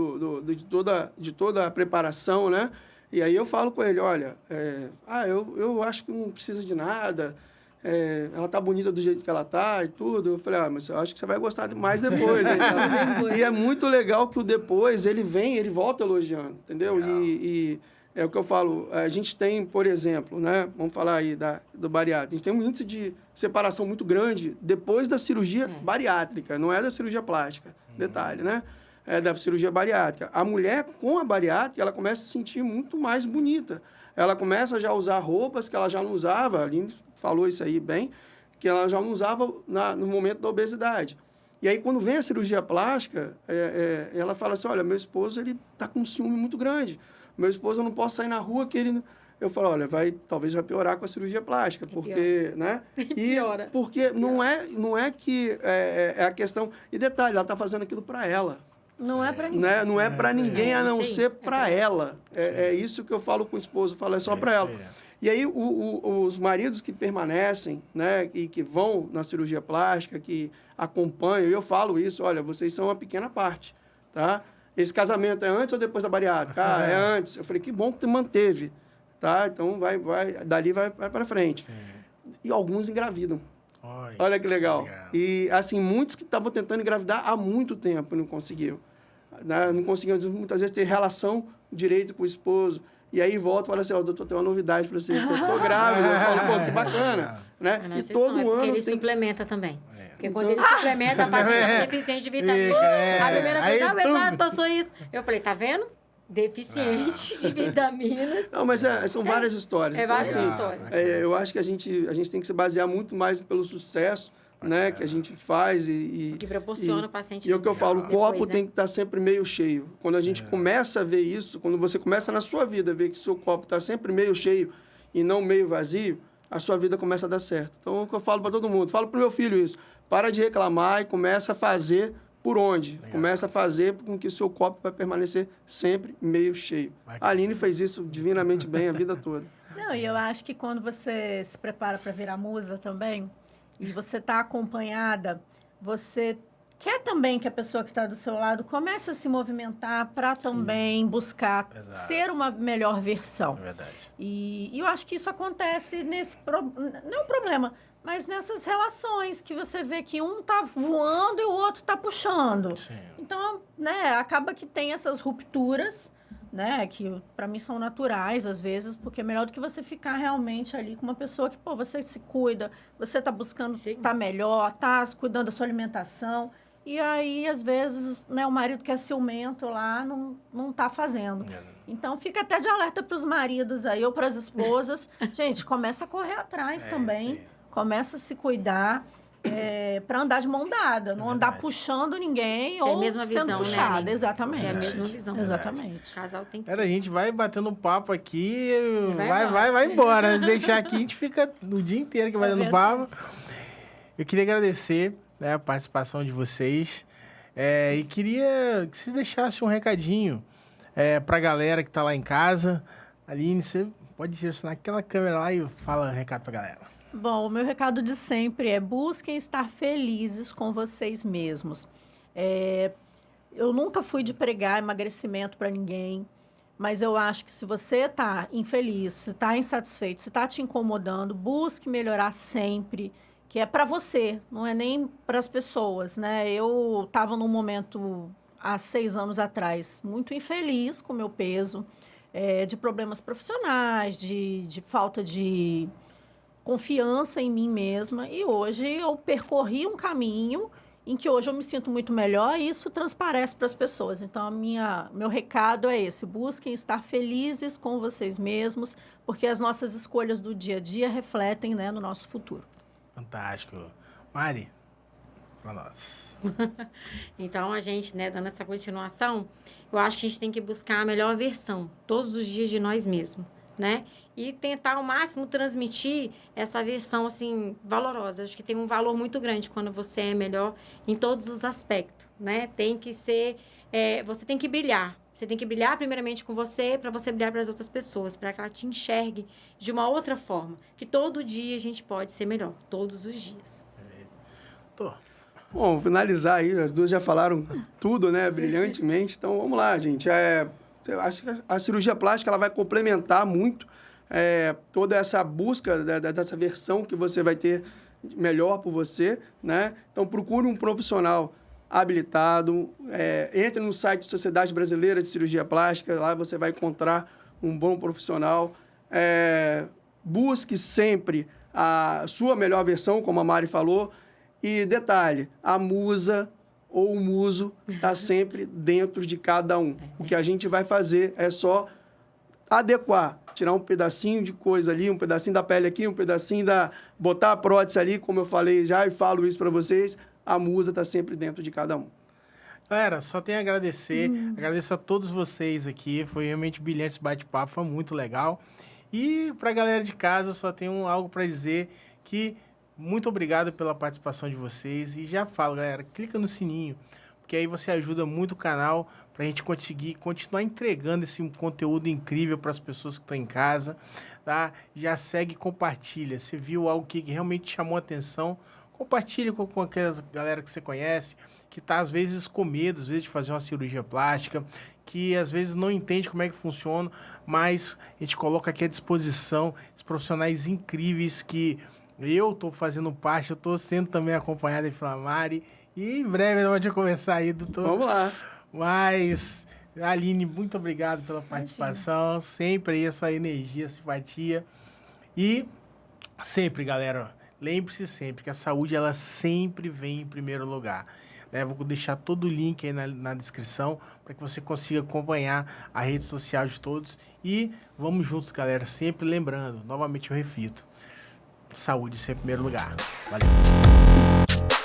de toda a preparação, né? E aí eu falo com ele, olha, eu acho que não precisa de nada, ela tá bonita do jeito que ela tá e tudo. Eu falei, mas eu acho que você vai gostar mais depois. E é muito legal que o depois, ele volta elogiando, entendeu? E é o que eu falo, a gente tem, por exemplo, né? Vamos falar aí do bariátrico. A gente tem um índice de separação muito grande depois da cirurgia bariátrica, não é da cirurgia plástica, detalhe, né? É da cirurgia bariátrica. A mulher, com a bariátrica, ela começa a se sentir muito mais bonita. Ela começa já a usar roupas que ela já não usava, a Aline falou isso aí bem, que ela já não usava no momento da obesidade. E aí, quando vem a cirurgia plástica, ela fala assim, olha, meu esposo, ele está com um ciúme muito grande. Meu esposo, eu não posso sair na rua que ele... Eu falo, olha, talvez vai piorar com a cirurgia plástica, porque, né? E Piora. porque não é que é a questão... E detalhe, ela está fazendo aquilo para ela. Não é para ninguém. Né? Não é para ninguém, a não Sim, ser para ela. É isso que eu falo com o esposo, eu falo, é só para ela. E aí, os maridos que permanecem, né, e que vão na cirurgia plástica, que acompanham, eu falo isso, olha, vocês são uma pequena parte, tá? Esse casamento é antes ou depois da bariátrica? Ah, é antes. Eu falei, que bom que tu manteve, tá? Então, dali vai para frente. Sim. E alguns engravidam. Olha que legal. E, assim, muitos que estavam tentando engravidar há muito tempo não conseguiam. Né? Não conseguiam, muitas vezes, ter relação direito com o esposo. E aí volta e fala assim, doutor, tem uma novidade para você. Eu tô grávida. Eu falo, pô, que bacana. Né? Não, e todo ano porque ele suplementa também. Porque quando ele suplementa, a paciente é deficiente de vitamina. A primeira coisa, o Eduardo passou isso. Eu falei, tá vendo? Deficiente de vitaminas. Não, mas são várias histórias. Várias então, histórias. Eu acho que a gente tem que se basear muito mais pelo sucesso, né, que a gente faz o que proporciona o paciente. E é o que eu falo, o copo tem que estar sempre meio cheio. Quando a gente começa a ver isso, quando você começa na sua vida a ver que seu copo está sempre meio cheio e não meio vazio, a sua vida começa a dar certo. Então, é o que eu falo para todo mundo. Falo para o meu filho isso. Para de reclamar e começa a fazer por onde. Legal. Começa a fazer com que o seu copo vai permanecer sempre meio cheio. A Aline fez isso divinamente bem a vida toda. Não, e eu acho que quando você se prepara para virar musa também, e você está acompanhada, você quer também que a pessoa que está do seu lado comece a se movimentar para também buscar ser uma melhor versão. É verdade. E eu acho que isso acontece não é um problema, mas nessas relações que você vê que um está voando e o outro está puxando. Sim. Então, né, acaba que tem essas rupturas, né, que para mim são naturais às vezes, porque é melhor do que você ficar realmente ali com uma pessoa que, pô, você se cuida, você tá buscando estar melhor, tá cuidando da sua alimentação, e aí às vezes, né, o marido que é ciumento lá não tá fazendo. Então fica até de alerta para os maridos aí ou para as esposas, gente, começa a correr atrás também, começa a se cuidar. Para andar de mão dada, não andar puxando ninguém ou sendo puxada. Né? Exatamente. É a mesma visão. Exatamente. O casal tem que... A gente vai batendo papo aqui, vai embora. Se deixar aqui, a gente fica o dia inteiro que vai dando papo. Eu queria agradecer, né, a participação de vocês. E queria que vocês deixassem um recadinho para a galera que está lá em casa. Aline, você pode direcionar aquela câmera lá e fala um recado para a galera. Bom, o meu recado de sempre é busquem estar felizes com vocês mesmos. Eu nunca fui de pregar emagrecimento para ninguém, mas eu acho que se você está infeliz, se está insatisfeito, se está te incomodando, busque melhorar sempre, que é para você, não é nem para as pessoas, né? Eu estava num momento, há 6 anos atrás, muito infeliz com o meu peso, de problemas profissionais, de falta de confiança em mim mesma, e hoje eu percorri um caminho em que hoje eu me sinto muito melhor e isso transparece para as pessoas. Então, meu recado é esse, busquem estar felizes com vocês mesmos, porque as nossas escolhas do dia a dia refletem, né, no nosso futuro. Fantástico. Mari, para nós. Então, a gente, né, dando essa continuação, eu acho que a gente tem que buscar a melhor versão, todos os dias de nós mesmos, né? E tentar ao máximo transmitir essa versão, assim, valorosa. Acho que tem um valor muito grande quando você é melhor em todos os aspectos, né? Tem que ser... você tem que brilhar. Você tem que brilhar primeiramente com você, para você brilhar para as outras pessoas, para que ela te enxergue de uma outra forma. Que todo dia a gente pode ser melhor. Todos os dias. Bom, finalizar aí. As duas já falaram tudo, né? Brilhantemente. Então, vamos lá, gente. Acho que a cirurgia plástica ela vai complementar muito toda essa busca dessa versão que você vai ter melhor por você, né? Então, procure um profissional habilitado, entre no site da Sociedade Brasileira de Cirurgia Plástica, lá você vai encontrar um bom profissional. Busque sempre a sua melhor versão, como a Mari falou. E detalhe, a musa ou o muso está sempre dentro de cada um. O que a gente vai fazer é só adequar, tirar um pedacinho de coisa ali, um pedacinho da pele aqui, um pedacinho da... botar a prótese ali, como eu falei já e falo isso para vocês, a musa está sempre dentro de cada um. Galera, só tenho a agradecer. Agradeço a todos vocês aqui. Foi realmente brilhante esse bate-papo, foi muito legal. E pra galera de casa, só tenho algo para dizer que muito obrigado pela participação de vocês. E já falo, galera, clica no sininho, porque aí você ajuda muito o canal pra gente conseguir continuar entregando esse conteúdo incrível para as pessoas que estão em casa, tá? Já segue e compartilha. Você viu algo que realmente chamou a atenção, compartilha com aquela galera que você conhece, que tá às vezes com medo, às vezes de fazer uma cirurgia plástica, que às vezes não entende como é que funciona, mas a gente coloca aqui à disposição os profissionais incríveis que eu tô fazendo parte, eu tô sendo também acompanhado pela Mari, e em breve nós vamos começar aí, doutor. Vamos lá. Mas, Aline, muito obrigado pela participação, sempre aí essa energia, simpatia, e sempre, galera, lembre-se sempre que a saúde, ela sempre vem em primeiro lugar. Né? Vou deixar todo o link aí na descrição para que você consiga acompanhar a rede social de todos. E vamos juntos, galera. Sempre lembrando, novamente eu repito, saúde sempre em primeiro lugar. Valeu!